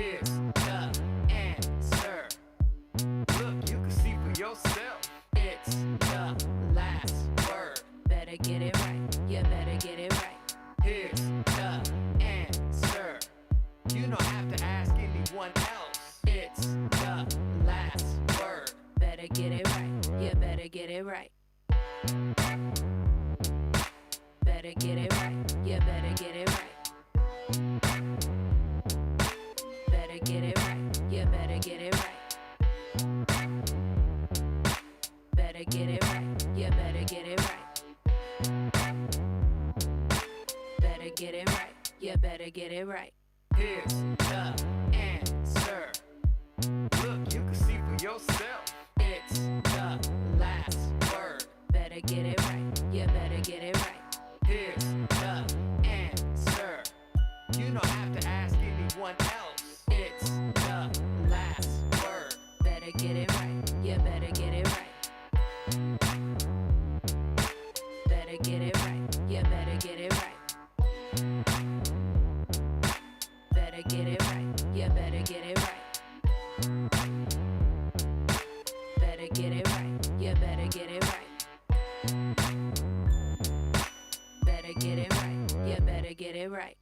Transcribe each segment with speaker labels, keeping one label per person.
Speaker 1: Here's the answer. Look, you can see for yourself. It's the last word.
Speaker 2: Better get it right. You better get it right.
Speaker 1: Here's the answer. You don't have to ask anyone else. It's the last word.
Speaker 2: Better get it right. You better get it right. Better get it right. You better get it right. Better get it right. You better get it right. Better get it right. You better get it right. Better get it right. You better get it right.
Speaker 1: Here's the answer. Look, you can see for yourself. It's the last word.
Speaker 2: Better get it right. You better get it right.
Speaker 1: Here's the answer. You don't have to ask anyone else. It's the last word.
Speaker 2: Better get it right. You better get it right. Better get it right. You better get it right. Better get it right. You better get it right. Better get it right. You better get it right. Better get it right. You better get it right.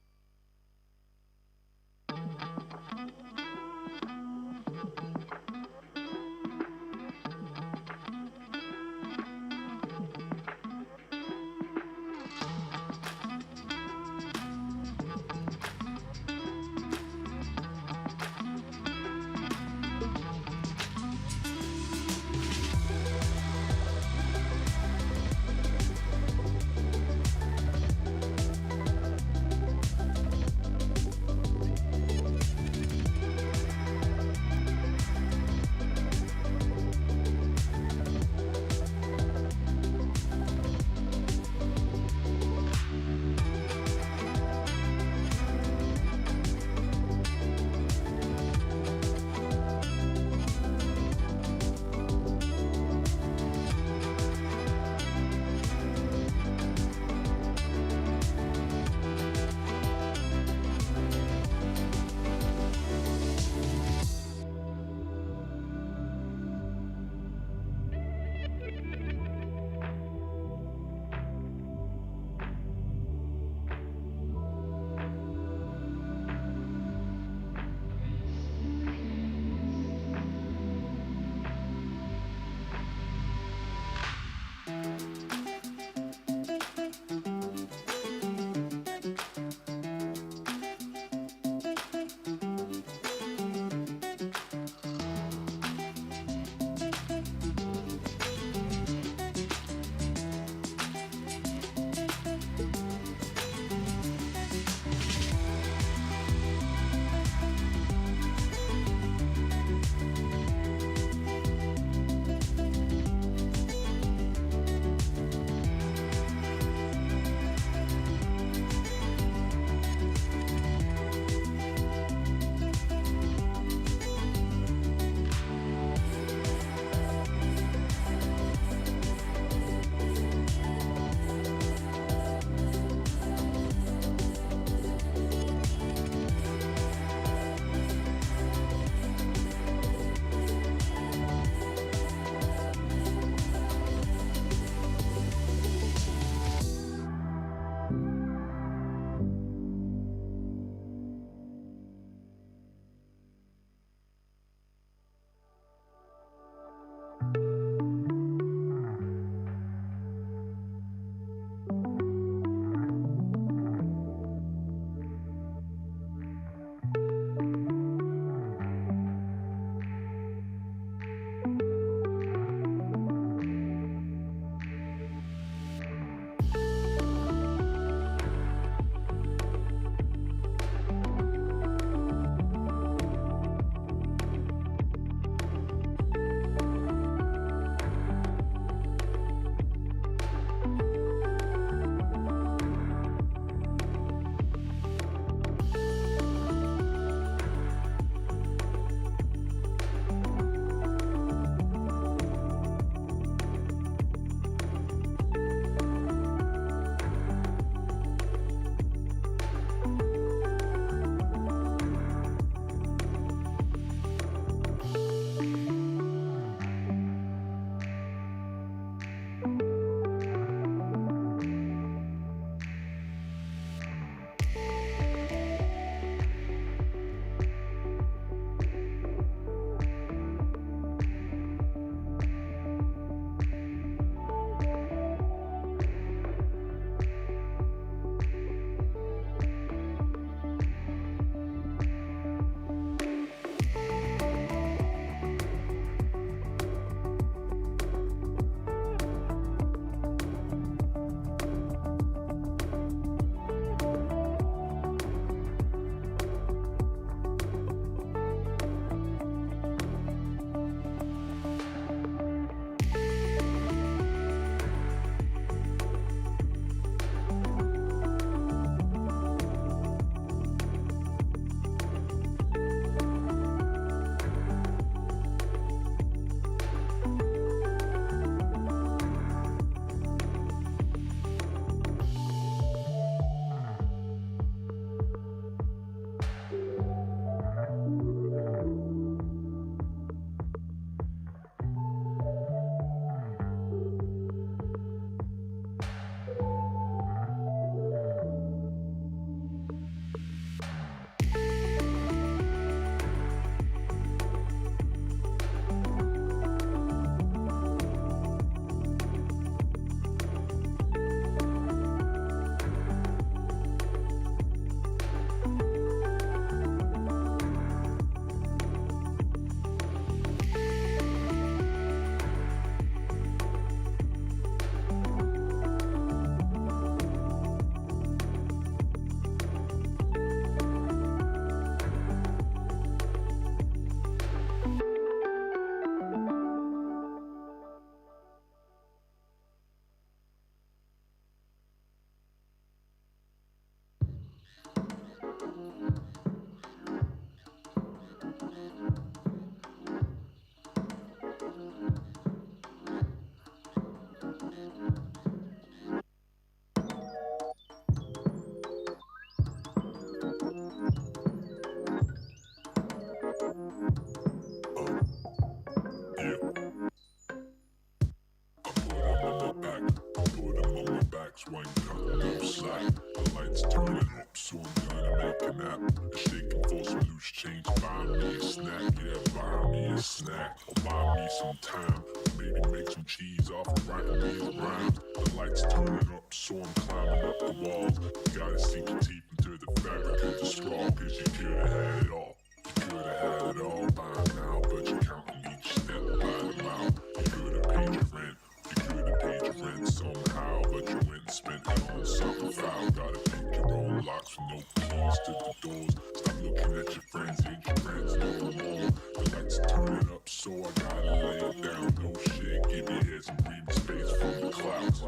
Speaker 3: buy me a snack, yeah, buy me a snack. Or buy me some time, maybe make some cheese off of writing these rhymes. The lights turning up, so I'm climbing up the walls. You gotta sink your teeth into the fabric of the straw, cause you could've had it all. You could've had it all by now, but you're counting each step by the mile. You could've paid your rent, you could've paid your rent somehow, but you went and spent it on something foul. Gotta pick your own locks with no keys to the doors. Stop looking at your friends, ain't your friends no more. The lights turning up, so I gotta lay it down. No shit, give your head some breathing space from the clouds.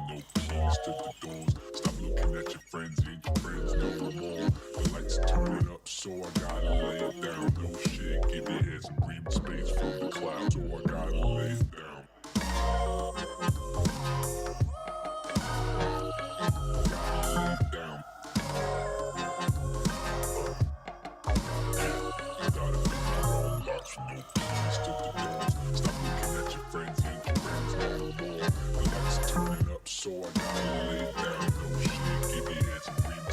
Speaker 3: No keys to the doors. Stop looking at your friends, ain't your friends no more. The lights turning up, so I gotta lay it down. No shit, give your head some breathing space from the clouds, so I gotta lay it down. Gotta lay it down. Gotta pick your own locks with no keys to the doors. Stop looking at your friends, ain't your friends no more. The lights turning up, so I gotta lay it down. No shit, give your head some breathing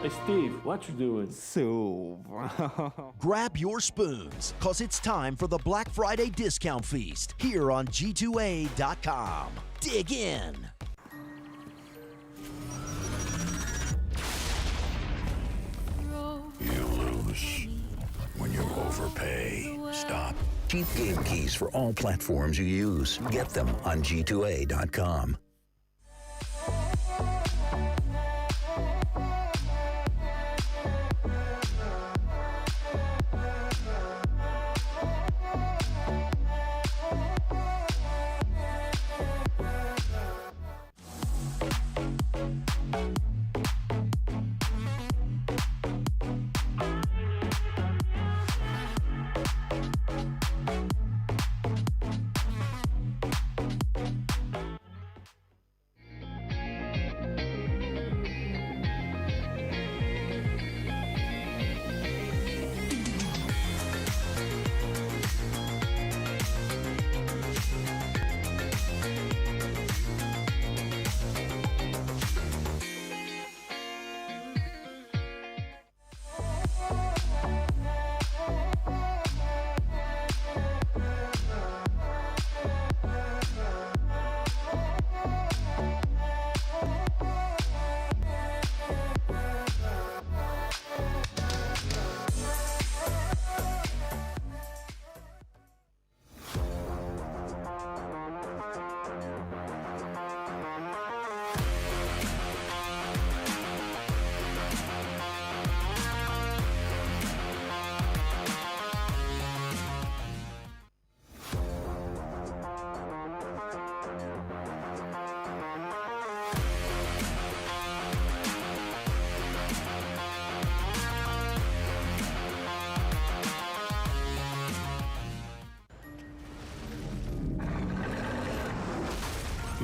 Speaker 4: Hey Steve, what you doing?
Speaker 5: So,
Speaker 6: Grab your spoons, cause it's time for the Black Friday discount feast here on G2A.com. Dig in.
Speaker 7: You lose when you overpay. Stop. Cheap game keys for all platforms you use. Get them on G2A.com.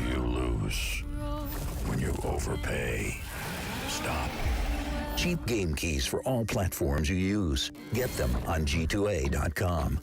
Speaker 7: You lose when you overpay. Stop. Cheap game keys for all platforms you use. Get them on G2A.com.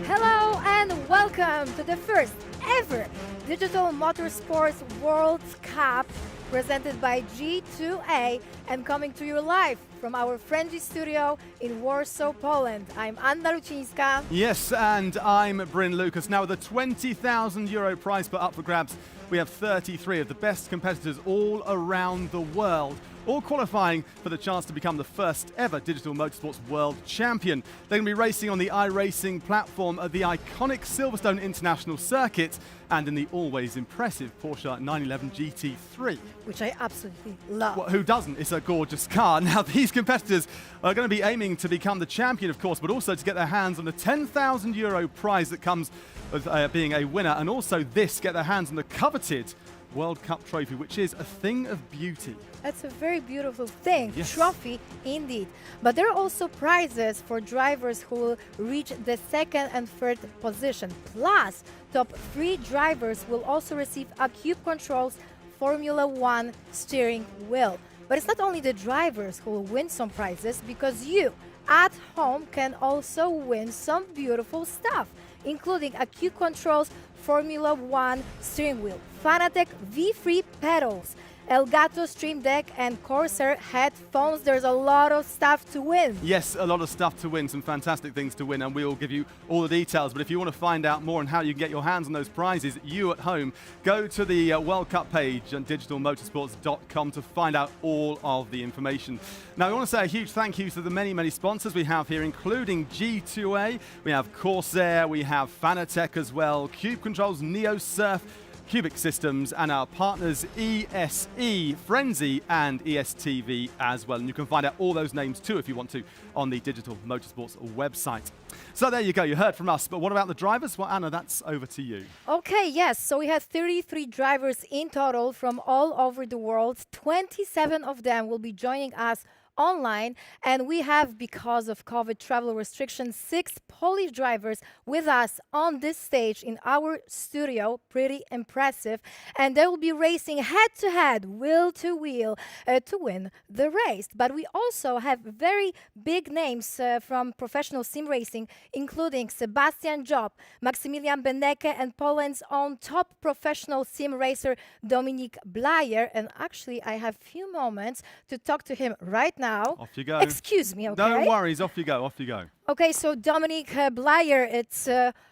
Speaker 8: Hello and welcome to the first ever Digital Motorsports World Cup presented by G2A and coming to you live from our friendly studio in Warsaw, Poland. I'm Anna Lucińska.
Speaker 9: Yes, and I'm Bryn Lucas. Now with a €20,000 prize put up for grabs, we have 33 of the best competitors all around the world, all qualifying for the chance to become the first ever Digital Motorsports World Champion. They're going to be racing on the iRacing platform at the iconic Silverstone International Circuit and in the always impressive Porsche 911 GT3.
Speaker 8: Which I absolutely love.
Speaker 9: Well, who doesn't? It's a gorgeous car. Now, these competitors are going to be aiming to become the champion, of course, but also to get their hands on the €10,000 prize that comes with being a winner, and also get their hands on the coveted World Cup trophy, which is a thing of beauty.
Speaker 8: That's a very beautiful thing,
Speaker 9: Yes.
Speaker 8: trophy indeed. But there are also prizes for drivers who will reach the second and third position. Plus, top 3 drivers will also receive a Cube Controls Formula One steering wheel. But it's not only the drivers who will win some prizes, because you at home can also win some beautiful stuff, including a Cube Controls Formula One steering wheel, Fanatec V3 pedals, Elgato Stream Deck and Corsair headphones. There's a lot of stuff to win.
Speaker 9: Yes, a lot of stuff to win, some fantastic things to win, and we'll give you all the details. But if you want to find out more on how you can get your hands on those prizes, you at home, go to the World Cup page on digitalmotorsports.com to find out all of the information. Now, we want to say a huge thank you to the many, many sponsors we have here, including G2A, we have Corsair, we have Fanatec as well, Cube Controls, Neosurf, Qubic Systems, and our partners ESE, Frenzy, and ESTV as well. And you can find out all those names too if you want to on the Digital Motorsports website. So there you go, you heard from us. But what about the drivers? Well, Anna, that's over to you.
Speaker 8: Okay, yes. So we had 33 drivers in total from all over the world. 27 of them will be joining us online, and we have, because of COVID travel restrictions, 6 Polish drivers with us on this stage in our studio. Pretty impressive. And they will be racing head-to-head, wheel-to-wheel, to win the race. But we also have very big names from professional sim racing, including Sebastian Job, Maximilian Benecke, and Poland's own top professional sim racer, Dominik Blajer. And actually, I have few moments to talk to him right now.
Speaker 9: Off you go.
Speaker 8: Excuse me, okay?
Speaker 9: No worries, off you go, off you go.
Speaker 8: Okay, so Dominik Blajer, it's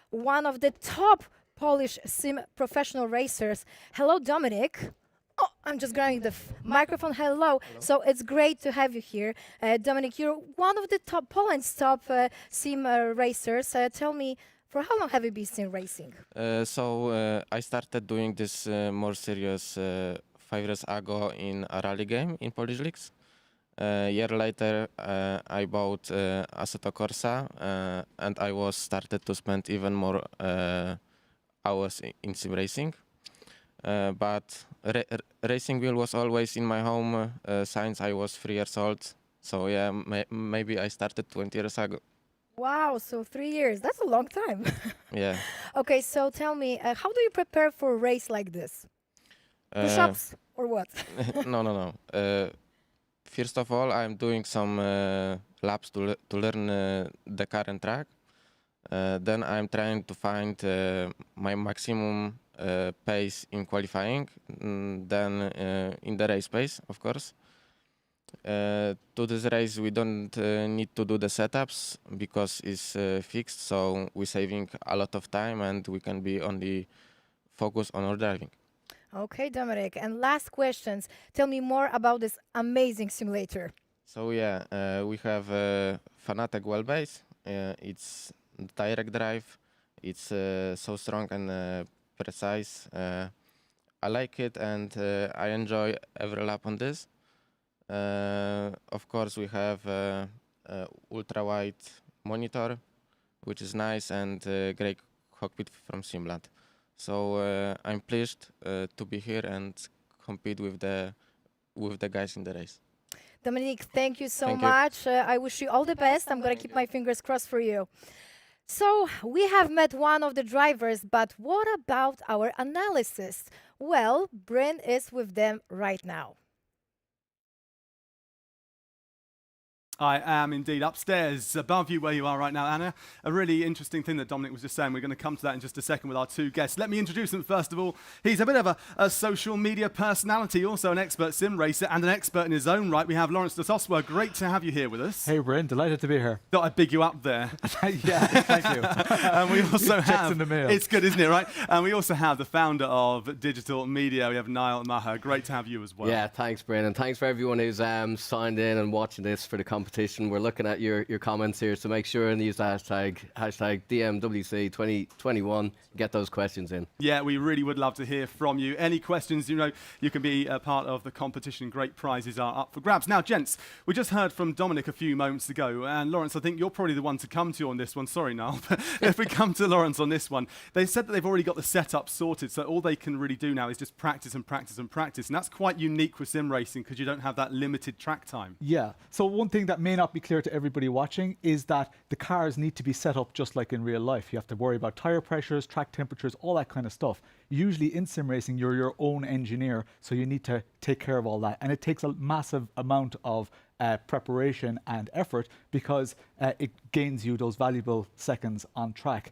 Speaker 8: one of the top Polish sim professional racers. Hello, Dominik. Oh, I'm just grabbing the microphone. Hello. So it's great to have you here. Dominik, you're one of the top, Poland's top sim racers. Tell me, for how long have you been sim racing?
Speaker 4: I started doing this more serious 5 years ago in a rally game in Polish leagues. A year later, I bought Assetto Corsa, and I was started to spend even more hours in sim racing. But racing wheel was always in my home since I was 3 years old. So yeah, maybe I started 20 years ago.
Speaker 8: Wow, so 3 years. That's a long time.
Speaker 4: Yeah.
Speaker 8: Okay, so tell me, how do you prepare for a race like this? Push-ups or what?
Speaker 4: No. First of all, I'm doing some laps to learn the car and track. Then I'm trying to find my maximum pace in qualifying, then in the race pace, of course. To this race, we don't need to do the setups because it's fixed, so we're saving a lot of time and we can be only focused on our driving.
Speaker 8: Okay, Dominik. And last questions. Tell me more about this amazing simulator.
Speaker 4: So yeah, we have Fanatec wheelbase. It's direct drive. It's so strong and precise. I like it and I enjoy every lap on this. Of course, we have ultra-wide monitor, which is nice, and great cockpit from Simlat. So I'm pleased to be here and compete with the guys in the race.
Speaker 8: Dominik, thank you so
Speaker 4: Thank you.
Speaker 8: much. I wish you all the best. I'm going to keep my fingers crossed for you. So we have met one of the drivers, but what about our analysts? Well, Bryn is with them right now.
Speaker 9: I am indeed upstairs above you where you are right now, Anna. A really interesting thing that Dominik was just saying. We're going to come to that in just a second with our 2 guests. Let me introduce them first of all. He's a bit of a social media personality, also an expert sim racer and an expert in his own right. We have Lawrence de Toswa. Great to have you here with us.
Speaker 5: Hey, Bryn, delighted to be here.
Speaker 9: Thought I'd big you up there.
Speaker 5: Yeah, thank you.
Speaker 9: And we also
Speaker 5: Checks
Speaker 9: have,
Speaker 5: in the mail.
Speaker 9: it's good, isn't it, right? And we also have the founder of Digital Media. We have Niall Maher. Great to have you as well.
Speaker 10: Yeah, thanks, Bryn, and thanks for everyone who's signed in and watching this for the competition. We're looking at your comments here, so make sure and use the hashtag DMWC2021. Get those questions in.
Speaker 9: Yeah, we really would love to hear from you. Any questions, you can be a part of the competition. Great prizes are up for grabs. Now, gents, we just heard from Dominik a few moments ago, and Lawrence, I think you're probably the one to come to on this one. Sorry, Niall, but if we come to Lawrence on this one, they said that they've already got the setup sorted, so all they can really do now is just practice and practice and practice, and that's quite unique with sim racing because you don't have that limited track time.
Speaker 5: Yeah, so one thing that may not be clear to everybody watching is that the cars need to be set up just like in real life. You have to worry about tire pressures, track temperatures, all that kind of stuff. Usually in sim racing, you're your own engineer, so you need to take care of all that. And it takes a massive amount of preparation and effort because it gains you those valuable seconds on track.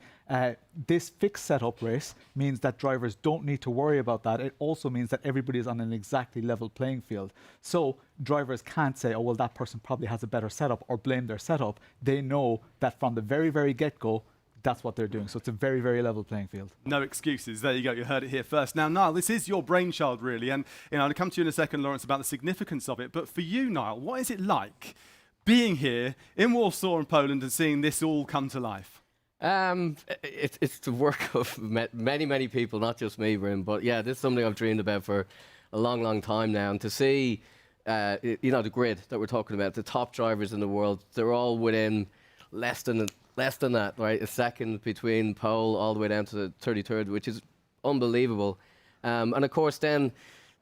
Speaker 5: This fixed setup race means that drivers don't need to worry about that. It also means that everybody is on an exactly level playing field. So drivers can't say, oh, well, that person probably has a better setup or blame their setup. They know that from the very, very get-go, that's what they're doing. So it's a very, very level playing field.
Speaker 9: No excuses. There you go. You heard it here first. Now, Niall, this is your brainchild, really. And I'll come to you in a second, Lawrence, about the significance of it. But for you, Niall, what is it like being here in Warsaw in Poland and seeing this all come to life?
Speaker 10: It's the work of many people, not just me, Bryn. But yeah, this is something I've dreamed about for a long time now. And to see, the grid that we're talking about, the top drivers in the world, they're all within less than that, right? A second between pole all the way down to the 33rd, which is unbelievable. And of course, then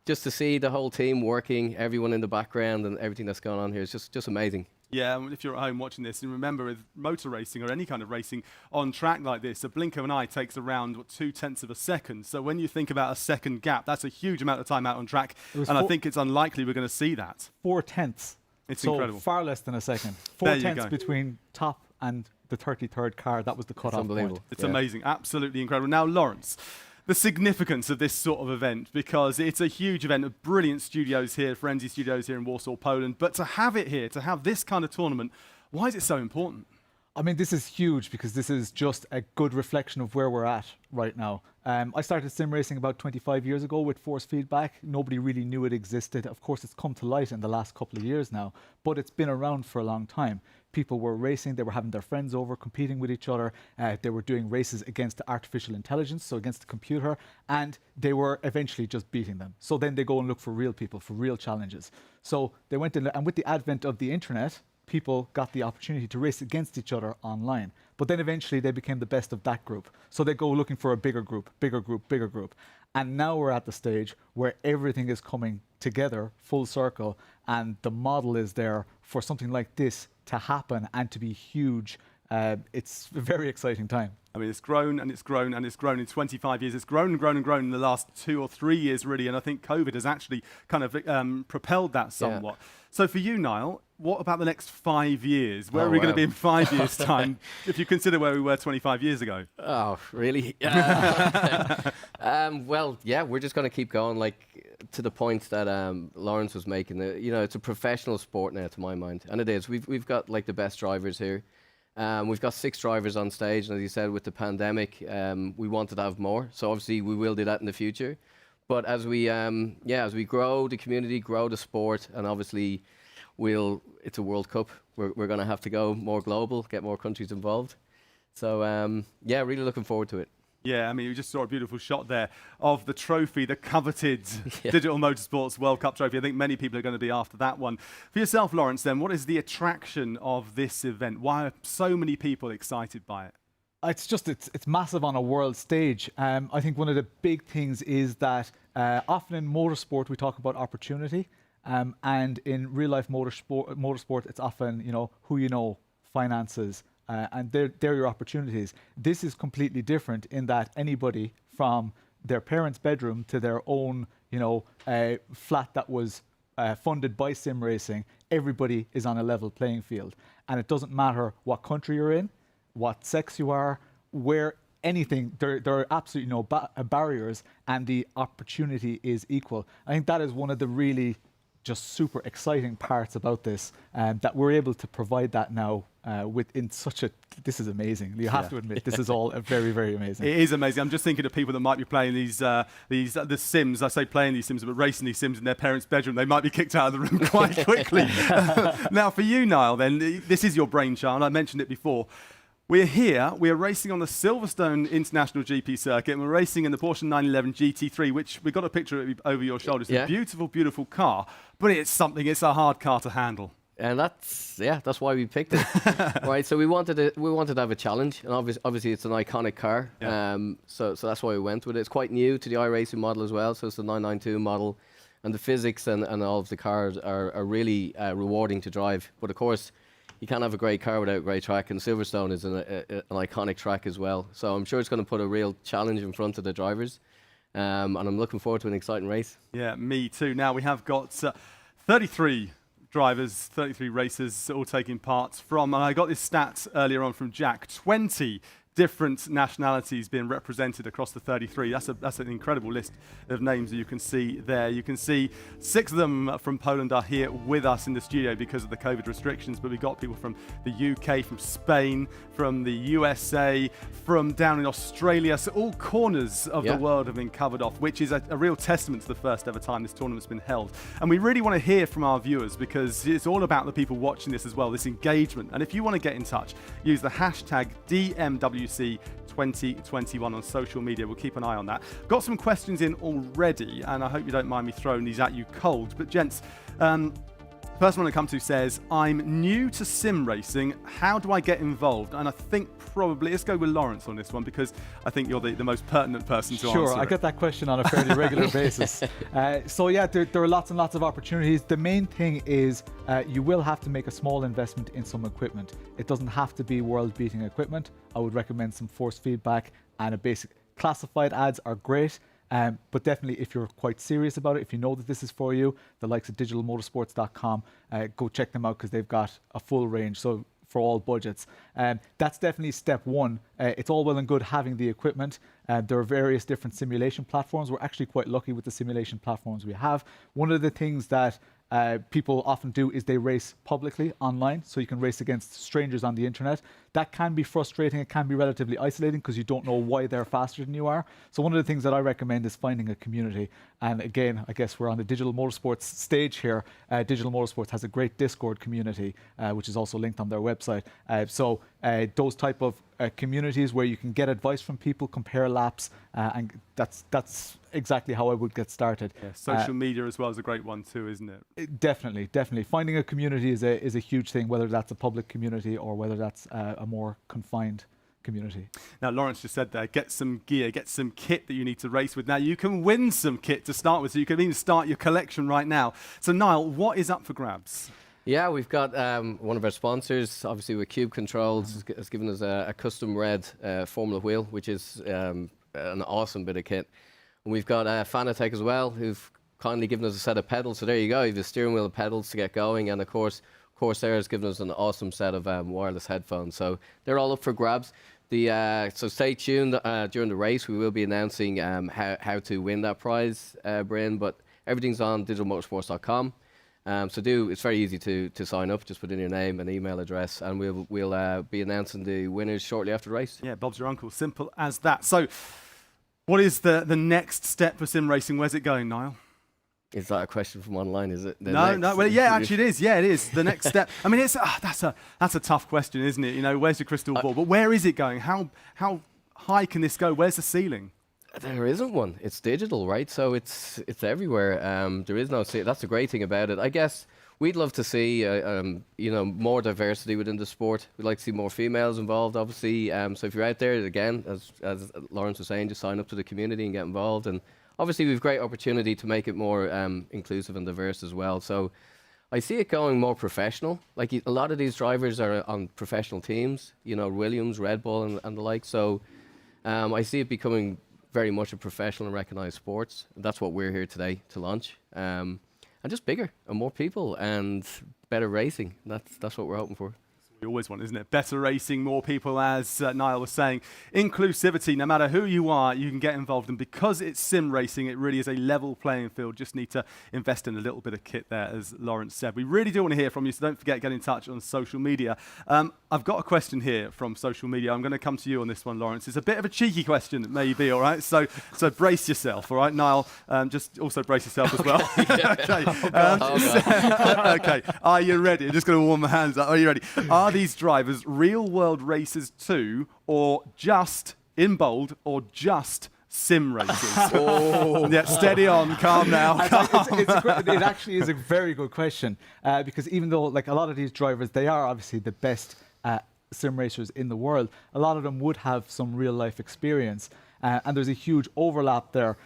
Speaker 10: just to see the whole team working, everyone in the background and everything that's going on here is just amazing.
Speaker 9: Yeah, and if you're at home watching this, and remember with motor racing or any kind of racing on track like this, a blink of an eye takes around 0.2 of a second. So when you think about a second gap, that's a huge amount of time out on track. And I think it's unlikely we're going to see that.
Speaker 5: 0.4.
Speaker 9: It's
Speaker 5: so
Speaker 9: incredible.
Speaker 5: Far less than a second. 0.4 between top and the 33rd car. That was the cut-off point.
Speaker 9: It's amazing. Absolutely incredible. Now, Lawrence, the significance of this sort of event, because it's a huge event of brilliant studios here, Frenzy Studios here in Warsaw, Poland. But to have it here, to have this kind of tournament, why is it so important?
Speaker 5: I mean, this is huge because this is just a good reflection of where we're at right now. I started sim racing about 25 years ago with force feedback. Nobody really knew it existed. Of course, it's come to light in the last couple of years now, but it's been around for a long time. People were racing, they were having their friends over, competing with each other. They were doing races against artificial intelligence, so against the computer, and they were eventually just beating them. So then they go and look for real people, for real challenges. So they went in, and with the advent of the internet, people got the opportunity to race against each other online. But then eventually they became the best of that group. So they go looking for a bigger group. And now we're at the stage where everything is coming together, full circle, and the model is there for something like this to happen and to be huge. It's a very exciting time.
Speaker 9: I mean, it's grown and it's grown and it's grown in 25 years. It's grown and grown and grown in the last 2 or 3 years, really. And I think COVID has actually kind of propelled that somewhat. Yeah. So for you, Niall, what about the next 5 years? Where are we going to be in 5 years' time, if you consider where we were 25 years ago?
Speaker 10: Oh, really? Well, yeah, we're just going to keep going, like, to the point that Lawrence was making. It's a professional sport now, to my mind. And it is. We've got, like, the best drivers here. We've got 6 drivers on stage, and as you said, with the pandemic, we wanted to have more. So obviously we will do that in the future. But as we grow the community, grow the sport, and obviously it's a World Cup. We're going to have to go more global, get more countries involved. So really looking forward to it.
Speaker 9: Yeah, I mean, you just saw a beautiful shot there of the trophy, the coveted Digital Motorsports World Cup trophy. I think many people are going to be after that one. For yourself, Lawrence, then, what is the attraction of this event? Why are so many people excited by it?
Speaker 5: It's massive on a world stage. I think one of the big things is that often in motorsport we talk about opportunity, and in real life motorsport it's often who you know, finances, and they're your opportunities. This is completely different in that anybody from their parents' bedroom to their own flat that was funded by sim racing, everybody is on a level playing field, and it doesn't matter what country you're in, what sex you are, where anything, there are absolutely no barriers, and the opportunity is equal. I think that is one of the really just super exciting parts about this, that we're able to provide that now this is amazing. You have to admit, this is all very, very amazing.
Speaker 9: It is amazing. I'm just thinking of people that might be playing the Sims. I say playing these Sims, but racing these Sims in their parents' bedroom. They might be kicked out of the room quite quickly. Now, for you, Niall, then, this is your brainchild. I mentioned it before. We're here, we're racing on the Silverstone International GP circuit, and we're racing in the Porsche 911 GT3, which we've got a picture of it over your shoulders. It's a beautiful, beautiful car, but it's a hard car to handle.
Speaker 10: And that's why we picked it. Right, so we wanted to have a challenge, and obviously it's an iconic car. Yeah. So that's why we went with it. It's quite new to the iRacing model as well, so it's the 992 model, and the physics and all of the cars are really rewarding to drive. But of course, you can't have a great car without a great track, and Silverstone is an iconic track as well. So I'm sure it's going to put a real challenge in front of the drivers, and I'm looking forward to an exciting race.
Speaker 9: Yeah, me too. Now we have got 33 drivers, 33 racers all taking part from, and I got this stat earlier on from Jack, 20 different nationalities being represented across the 33. That's an incredible list of names that you can see there. You can see 6 of them from Poland are here with us in the studio because of the COVID restrictions, but we've got people from the UK, from Spain, from the USA, from down in Australia. So all corners of the world have been covered off, which is a real testament to the first ever time this tournament's been held. And we really want to hear from our viewers because it's all about the people watching this as well, this engagement. And if you want to get in touch, use the hashtag DMW GWC 2021 on social media. We'll keep an eye on that. Got some questions in already, and I hope you don't mind me throwing these at you cold. But gents, first one I come to says, I'm new to sim racing. How do I get involved? And I think probably, let's go with Lawrence on this one, because I think you're the most pertinent person to answer.
Speaker 5: Sure, I get that question on a fairly regular basis. So yeah, there are lots and lots of opportunities. The main thing is you will have to make a small investment in some equipment. It doesn't have to be world-beating equipment. I would recommend some force feedback and a basic. Classified ads are great. But definitely, if you're quite serious about it, if you know that this is for you, the likes of digitalmotorsports.com, go check them out because they've got a full range. So for all budgets, that's definitely step one. It's all well and good having the equipment. There are various different simulation platforms. We're actually quite lucky with the simulation platforms we have. One of the things that people often do is they race publicly online, so you can race against strangers on the internet. That can be frustrating. It can be relatively isolating because you don't know why they're faster than you are. So one of the things that I recommend is finding a community. And again, I guess we're on the Digital Motorsports stage here. Digital Motorsports has a great Discord community, which is also linked on their website. So those type of communities where you can get advice from people, compare laps, and that's exactly how I would get started.
Speaker 9: Yeah, social media as well is a great one too, isn't it?
Speaker 5: Definitely. Finding a community is a huge thing, whether that's a public community or whether that's a more confined community.
Speaker 9: Now, Lawrence just said there, get some gear, get some kit that you need to race with. Now, you can win some kit to start with, so you can even start your collection right now. So, Niall, what is up for grabs?
Speaker 10: Yeah, we've got one of our sponsors, obviously with Cube Controls, has given us a custom red Formula wheel, which is an awesome bit of kit. And we've got Fanatec as well, who've kindly given us a set of pedals. So there you go, you have the steering wheel pedals to get going. And of course, Corsair has given us an awesome set of wireless headphones. So they're all up for grabs. So stay tuned during the race. We will be announcing how to win that prize, Bryn, but everything's on digitalmotorsports.com. It's very easy to sign up. Just put in your name and email address, and we'll be announcing the winners shortly after the race.
Speaker 9: Yeah, Bob's your uncle. Simple as that. So what is the next step for sim racing? Where's it going, Niall?
Speaker 10: Is that a question from online, is it?
Speaker 9: No. Well, yeah, actually it is. Yeah, it is. The next step. I mean, that's a tough question, isn't it? You know, where's your crystal ball? But where is it going? How high can this go? Where's the ceiling?
Speaker 10: There isn't one. It's digital, right? So it's everywhere. There is no ceiling. That's the great thing about it. I guess we'd love to see more diversity within the sport. We'd like to see more females involved, obviously. So if you're out there, again, as Lawrence was saying, just sign up to the community and get involved. And obviously, we've great opportunity to make it more inclusive and diverse as well. So I see it going more professional. Like a lot of these drivers are on professional teams, Williams, Red Bull, and the like. So I see it becoming very much a professional and recognised sports. That's what we're here today to launch. And just bigger and more people and better racing. That's what we're hoping for.
Speaker 9: We always want, isn't it? Better racing, more people, as Niall was saying. Inclusivity, no matter who you are, you can get involved. And because it's sim racing, it really is a level playing field. Just need to invest in a little bit of kit there, as Lawrence said. We really do want to hear from you, so don't forget, get in touch on social media. I've got a question here from social media. I'm going to come to you on this one, Lawrence. It's a bit of a cheeky question, maybe, all right? So brace yourself, all right? Niall, just also brace yourself as well. Okay. Okay, are you ready? I'm just going to warm my hands up. Are you ready? Are these drivers real-world racers too, or just, in bold, or just sim racers? Yeah, steady on, calm now.
Speaker 5: It actually is a very good question, because even though like a lot of these drivers, they are obviously the best sim racers in the world, a lot of them would have some real-life experience, and there's a huge overlap there.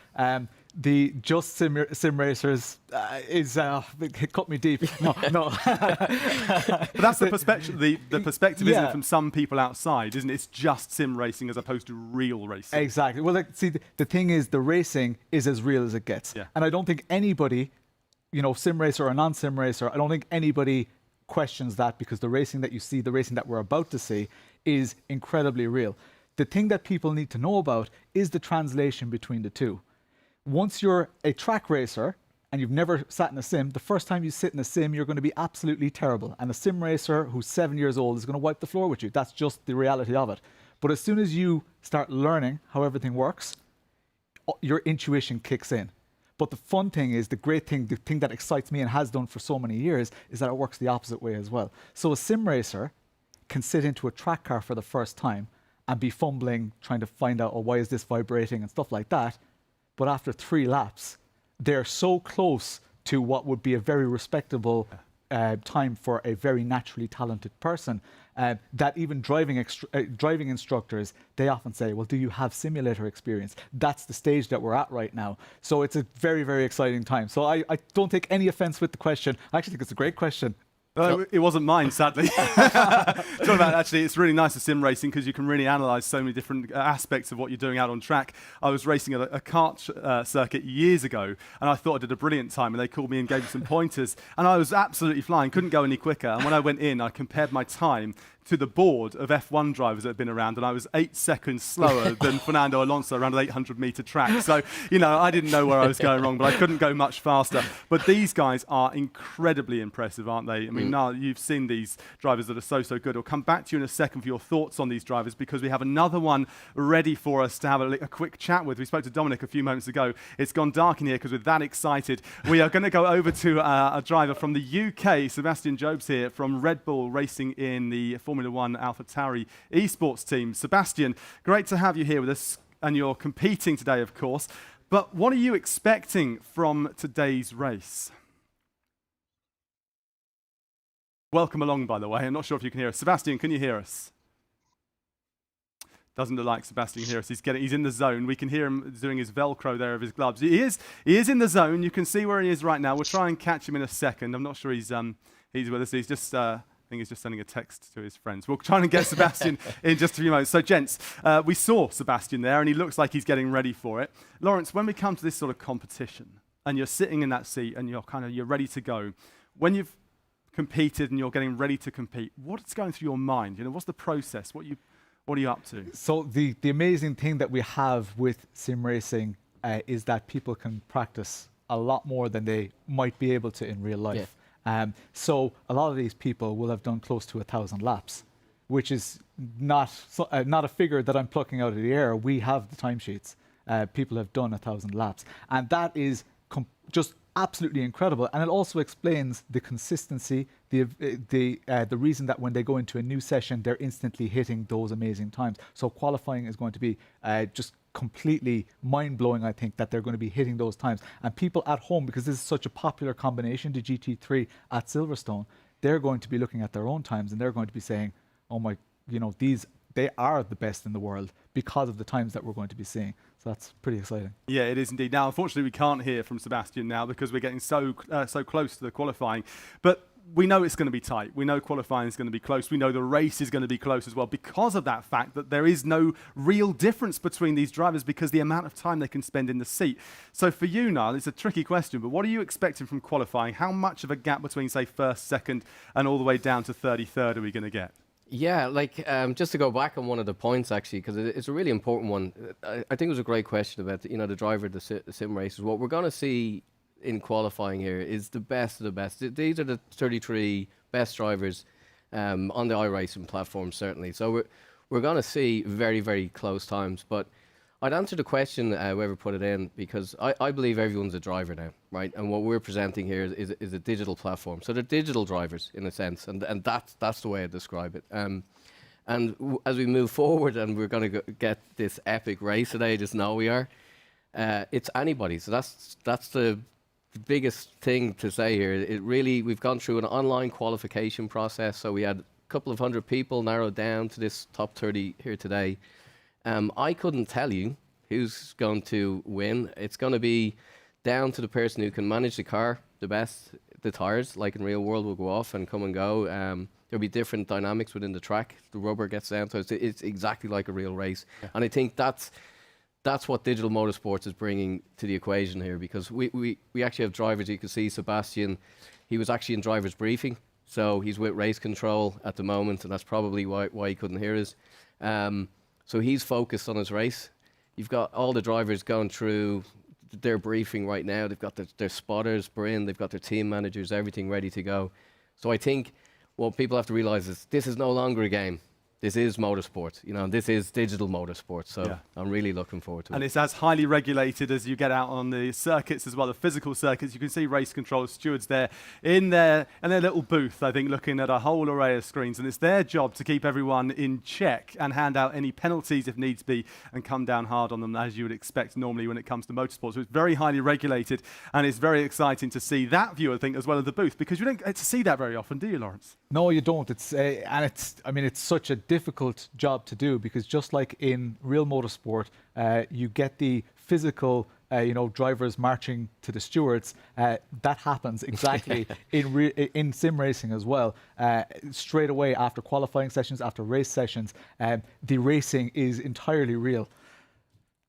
Speaker 5: The just sim racers it cut me deep. No.
Speaker 9: But that's the perspective. The perspective, isn't it, from some people outside, isn't it? It's just sim racing as opposed to real racing.
Speaker 5: Exactly. Well, the thing is, the racing is as real as it gets, and I don't think anybody, sim racer or non-sim racer, I don't think anybody questions that, because the racing that you see, the racing that we're about to see, is incredibly real. The thing that people need to know about is the translation between the two. Once you're a track racer and you've never sat in a sim, the first time you sit in a sim, you're going to be absolutely terrible. And a sim racer who's 7 years old is going to wipe the floor with you. That's just the reality of it. But as soon as you start learning how everything works, your intuition kicks in. But the fun thing is, the great thing, the thing that excites me and has done for so many years, is that it works the opposite way as well. So a sim racer can sit into a track car for the first time and be fumbling, trying to find out, oh, why is this vibrating and stuff like that. But after 3 laps, they're so close to what would be a very respectable time for a very naturally talented person that even driving instructors, they often say, well, do you have simulator experience? That's the stage that we're at right now. So it's a very, very exciting time. So I don't take any offense with the question. I actually think it's a great question.
Speaker 9: It wasn't mine, sadly. Talking about actually, it's really nice to sim racing because you can really analyse so many different aspects of what you're doing out on track. I was racing at a kart circuit years ago, and I thought I did a brilliant time, and they called me and gave me some pointers, and I was absolutely flying, couldn't go any quicker. And when I went in, I compared my time to the board of F1 drivers that had been around, and I was 8 seconds slower than Fernando Alonso around an 800-metre track. So, you know, I didn't know where I was going wrong, but I couldn't go much faster. But these guys are incredibly impressive, aren't they? I mean, now you've seen these drivers that are so, so good. I'll come back to you in a second for your thoughts on these drivers, because we have another one ready for us to have a quick chat with. We spoke to Dominic a few moments ago. It's gone dark in here because we're that excited. We are going to go over to a driver from the UK, Sebastian Jobs here from Red Bull Racing in the Formula 1 AlphaTauri esports team. Sebastian, great to have you here with us, and you're competing today, of course. But what are you expecting from today's race? Welcome along, by the way. I'm not sure if you can hear us. Sebastian, can you hear us? Doesn't look like Sebastian can hear us. He's in the zone. We can hear him doing his Velcro there of his gloves. He is in the zone. You can see where he is right now. We'll try and catch him in a second. I'm not sure he's with us. He's just I think he's just sending a text to his friends. We'll try and get Sebastian in just a few moments. So, gents, we saw Sebastian there, and he looks like he's getting ready for it. Lawrence, when we come to this sort of competition, and you're sitting in that seat, and you're ready to go, when you've competed and you're getting ready to compete, what's going through your mind? You know, what's the process? What are you up to?
Speaker 5: So the amazing thing that we have with sim racing is that people can practice a lot more than they might be able to in real life. Yeah. So a lot of these people will have done close to 1,000 laps, which is not a figure that I'm plucking out of the air. We have the timesheets. People have done 1,000 laps, and that is just absolutely incredible. And it also explains the consistency, the reason that when they go into a new session, they're instantly hitting those amazing times. So qualifying is going to be just completely mind-blowing, I think, that they're going to be hitting those times. And people at home, because this is such a popular combination, the GT3 at Silverstone, they're going to be looking at their own times, and they're going to be saying, oh my, they are the best in the world because of the times that we're going to be seeing. So that's pretty exciting.
Speaker 9: Yeah, it is indeed. Now, unfortunately, we can't hear from Sebastian now because we're getting so close to the qualifying. But we know it's going to be tight. We know qualifying is going to be close. We know the race is going to be close as well because of that fact that there is no real difference between these drivers because the amount of time they can spend in the seat. So for you, Niall, it's a tricky question, but what are you expecting from qualifying? How much of a gap between, say, first, second, and all the way down to 33rd are we going to get?
Speaker 10: Yeah, just to go back on one of the points, actually, because it's a really important one. I think it was a great question about, the driver of the sim races. What we're going to see in qualifying here is the best of the best. These are the 33 best drivers on the iRacing platform, certainly. So we're going to see very, very close times. But I'd answer the question, whoever put it in, because I believe everyone's a driver now, right? And what we're presenting here is a digital platform. So they're digital drivers, in a sense, and that's the way I describe it. As we move forward, and we're going to get this epic race today, just know we are, it's anybody. So that's the biggest thing to say here. We've gone through an online qualification process, so we had a couple of hundred people narrowed down to this top 30 here today. I couldn't tell you who's going to win. It's going to be down to the person who can manage the car the best. The tires, like in real world, will go off and come and go. There'll be different dynamics within the track. The rubber gets down, so it's exactly like a real race. Yeah. And I think that's what Digital Motorsports is bringing to the equation here, because we actually have drivers. You can see Sebastian, he was actually in driver's briefing, so he's with race control at the moment, and that's probably why he couldn't hear us. So he's focused on his race. You've got all the drivers going through their briefing right now. They've got their spotters, Bryn, they've got their team managers, everything ready to go. So I think what people have to realize is this is no longer a game. this is motorsport, you know, and this is digital motorsport. So
Speaker 9: Yeah.
Speaker 10: I'm really looking forward to
Speaker 9: And
Speaker 10: it.
Speaker 9: it's as highly regulated as you get out on the circuits as well, the physical circuits. You can see race control stewards there in their little booth, I think, looking at a whole array of screens. And it's their job to keep everyone in check and hand out any penalties if needs be and come down hard on them, as you would expect normally when it comes to motorsport. So it's very highly regulated, and it's very exciting to see that view, I think, as well as the booth, because you don't get to see that very often, do you, Lawrence?
Speaker 5: No, you don't. It's such a difficult job to do, because just like in real motorsport, you get the physical, drivers marching to the stewards. That happens exactly in sim racing as well. Straight away after qualifying sessions, after race sessions, the racing is entirely real.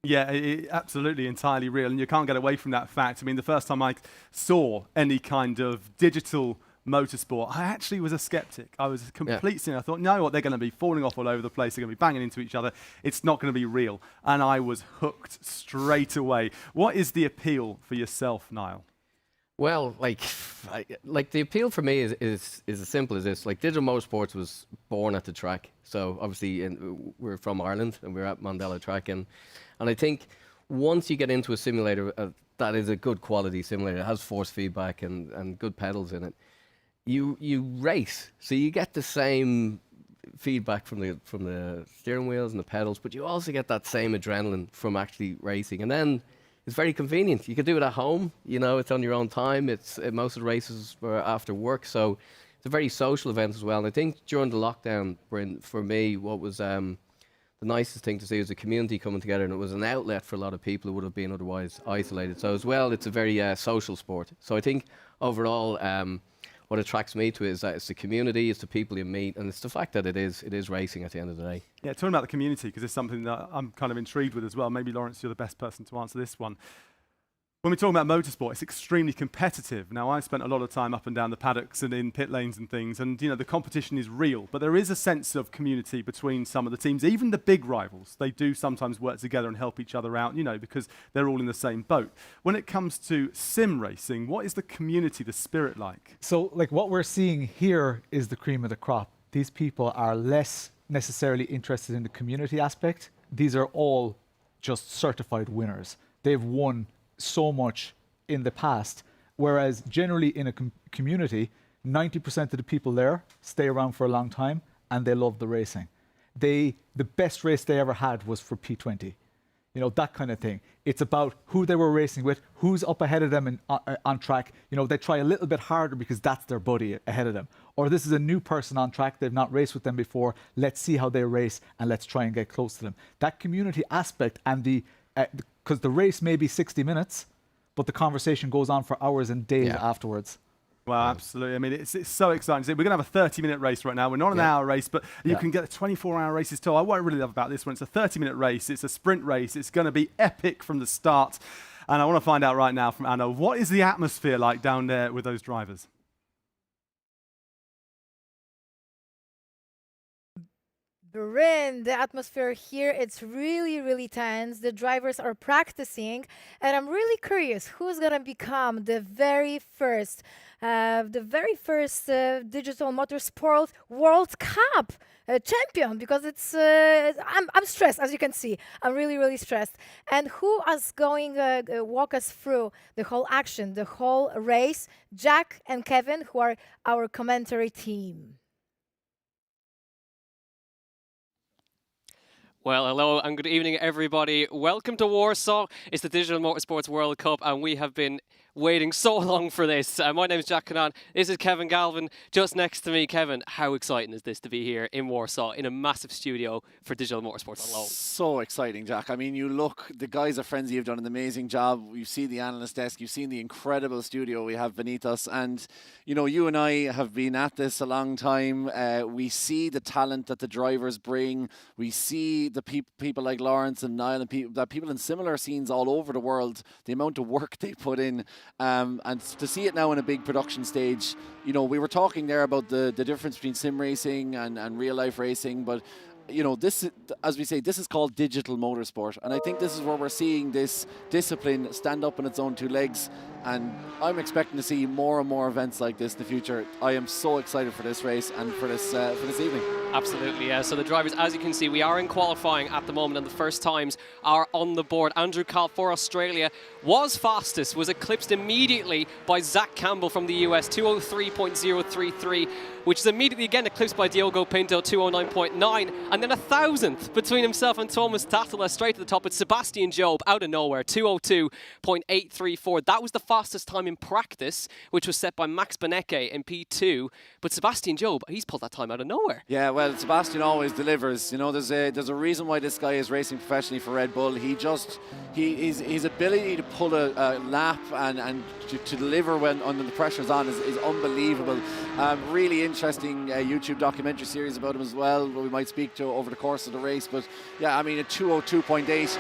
Speaker 9: Yeah, absolutely entirely real, and you can't get away from that fact. I mean, the first time I saw any kind of digital motorsport, I actually was a skeptic. I was completely, I thought, no, what, they're going to be falling off all over the place, they're going to be banging into each other, it's not going to be real. And I was hooked straight away. What is the appeal for yourself, Niall?
Speaker 10: Well, like the appeal for me is as simple as this. Like, Digital Motorsports was born at the track. So obviously we're from Ireland and we're at Mandela Track. And I think once you get into a simulator that is a good quality simulator, it has force feedback and good pedals in it, you race. So you get the same feedback from the steering wheels and the pedals, but you also get that same adrenaline from actually racing. And then it's very convenient. You can do it at home. You know, it's on your own time. Most of the races were after work, so it's a very social event as well. And I think during the lockdown, Bryn, for me, what was the nicest thing to see was the community coming together, and it was an outlet for a lot of people who would have been otherwise isolated. So as well, it's a very social sport. So I think overall, what attracts me to it is that it's the community, it's the people you meet, and it's the fact that it is racing at the end of the day.
Speaker 9: Yeah, talking about the community, because it's something that I'm kind of intrigued with as well. Maybe, Lawrence, you're the best person to answer this one. When we're talking about motorsport, it's extremely competitive. Now, I've spent a lot of time up and down the paddocks and in pit lanes and things, and the competition is real, but there is a sense of community between some of the teams. Even the big rivals, they do sometimes work together and help each other out, because they're all in the same boat. When it comes to sim racing, what is the community, the spirit like?
Speaker 5: So, like, what we're seeing here is the cream of the crop. These people are less necessarily interested in the community aspect. These are all just certified winners. They've won so much in the past, whereas generally in a community, 90% of the people there stay around for a long time and they love the racing. The best race they ever had was for P20, that kind of thing. It's about who they were racing with, who's up ahead of them on track. They try a little bit harder because that's their buddy ahead of them. Or this is a new person on track, they've not raced with them before, let's see how they race and let's try and get close to them. That community aspect, and because the race may be 60 minutes, but the conversation goes on for hours and days afterwards.
Speaker 9: Well, absolutely. I mean, it's so exciting. We're going to have a 30-minute race right now. We're not an hour race, but you can get 24-hour races too. What I really love about this one, it's a 30-minute race. It's a sprint race. It's going to be epic from the start. And I want to find out right now from Anna, what is the atmosphere like down there with those drivers?
Speaker 8: Bryn, the atmosphere here, it's really, really tense. The drivers are practicing, and I'm really curious who's going to become the very first Digital Motorsports World Cup champion, because I'm stressed, as you can see. I'm really, really stressed. And who is going to walk us through the whole action, the whole race? Jack and Kevin, who are our commentary team.
Speaker 11: Well, hello and good evening, everybody. Welcome to Warsaw. It's the Digital Motorsports World Cup, and we have been waiting so long for this. My name is Jack Cannon. This is Kevin Galvin, just next to me. Kevin, how exciting is this to be here in Warsaw in a massive studio for Digital Motorsports alone?
Speaker 12: So exciting, Jack. I mean, you look, the guys at Frenzy have done an amazing job. You've seen the analyst desk, you've seen the incredible studio we have beneath us, and you and I have been at this a long time. We see the talent that the drivers bring. We see the people like Lawrence and Niall and people in similar scenes all over the world, the amount of work they put in. And to see it now in a big production stage, we were talking there about the difference between sim racing and real life racing, but this, as we say, this is called digital motorsport, and I think this is where we're seeing this discipline stand up on its own two legs. And I'm expecting to see more and more events like this in the future. I am so excited for this race and for this evening.
Speaker 11: Absolutely, yeah. So the drivers, as you can see, we are in qualifying at the moment, and the first times are on the board. Andrew Call for Australia was fastest, was eclipsed immediately by Zach Campbell from the US, 2:03.033, which is immediately again eclipsed by Diogo Pinto, 2:09.9, and then 1,000th between himself and Thomas Tattala. Straight to the top, it's Sebastian Job out of nowhere, 2:02.834. That was the fastest time in practice, which was set by Max Benecke in P2. But Sebastian Job, he's pulled that time out of nowhere.
Speaker 12: Yeah, well, Sebastian always delivers. You know, there's a reason why this guy is racing professionally for Red Bull. His ability to pull a lap and to deliver when under the pressure's on is unbelievable. Really interesting YouTube documentary series about him as well, where we might speak to over the course of the race. But yeah, I mean, at 2:02.8,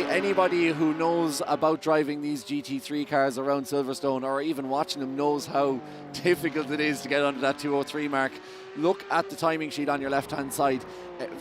Speaker 12: anybody who knows about driving these GT3 cars around Silverstone, or even watching them, knows how difficult it is to get under that 2:03 mark. Look at the timing sheet on your left-hand side.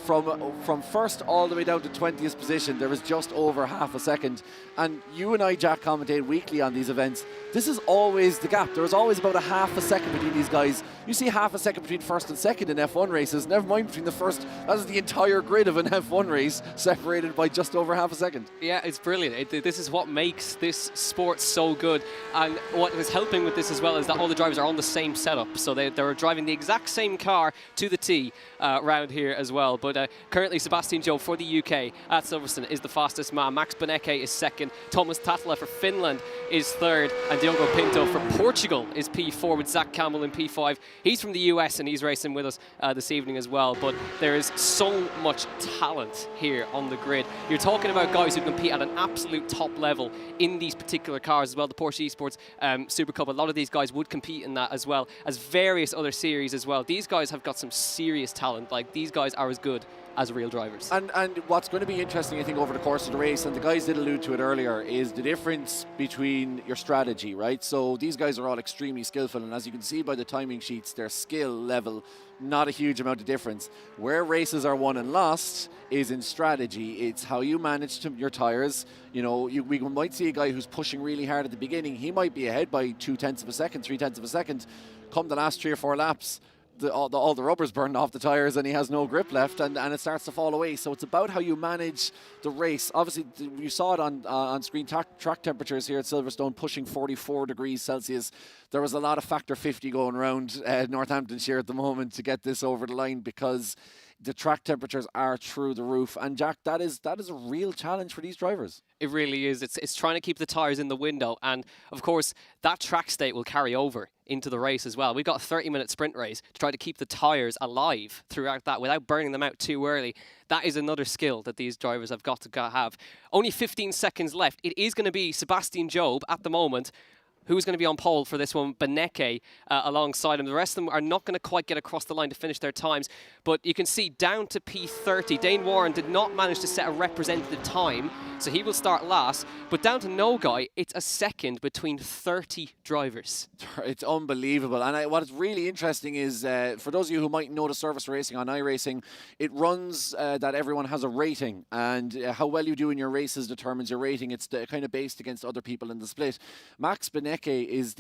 Speaker 12: From first all the way down to 20th position, there is just over half a second. And you and I, Jack, commentate weekly on these events. This is always the gap. There is always about a half a second between these guys. You see half a second between first and second in F1 races. Never mind between the first. That is the entire grid of an F1 race, separated by just over half a second.
Speaker 11: Yeah, it's brilliant. This is what makes this sport so good. And what is helping with this as well is that all the drivers are on the same setup. So they're driving the exact same car to the T round here as well. But currently Sebastian Job for the UK at Silverstone is the fastest man. Max Benecke is second. Thomas Tattala for Finland is third. And Diogo Pinto for Portugal is P4 with Zach Campbell in P5. He's from the US and he's racing with us this evening as well. But there is so much talent here on the grid. You're talking about guys who compete at an absolute top level in these particular cars as well. The Porsche Esports Super Cup, a lot of these guys would compete in that, as well as various other series as well. These guys have got some serious talent. Like, these guys are as good as real drivers.
Speaker 12: And what's going to be interesting, I think, over the course of the race, and the guys did allude to it earlier, is the difference between your strategy, right? So these guys are all extremely skillful, and as you can see by the timing sheets, their skill level, not a huge amount of difference. Where races are won and lost is in strategy. It's how you manage your tyres. You know, we might see a guy who's pushing really hard at the beginning. He might be ahead by 0.2 of a second, 0.3 of a second. Come the last 3 or 4 laps, all the rubber's burned off the tyres and he has no grip left, and it starts to fall away. So it's about how you manage the race. Obviously, you saw it on screen, track temperatures here at Silverstone pushing 44 degrees Celsius. There was a lot of factor 50 going around Northamptonshire at the moment to get this over the line, because the track temperatures are through the roof. And Jack, that is a real challenge for these drivers.
Speaker 11: It really is. It's trying to keep the tyres in the window. And of course, that track state will carry over into the race as well. We've got a 30-minute sprint race to try to keep the tyres alive throughout that without burning them out too early. That is another skill that these drivers have got to have. Only 15 seconds left. It is going to be Sebastian Job at the moment who's going to be on pole for this one, Benecke alongside him. The rest of them are not going to quite get across the line to finish their times, but you can see down to P30. Dane Warren did not manage to set a representative time, so he will start last, but down to Nogai, it's a second between 30 drivers.
Speaker 12: It's unbelievable. And what is really interesting is, for those of you who might know the service racing on iRacing, it runs that everyone has a rating, and how well you do in your races determines your rating. It's kind of based against other people in the split. Max Benecke is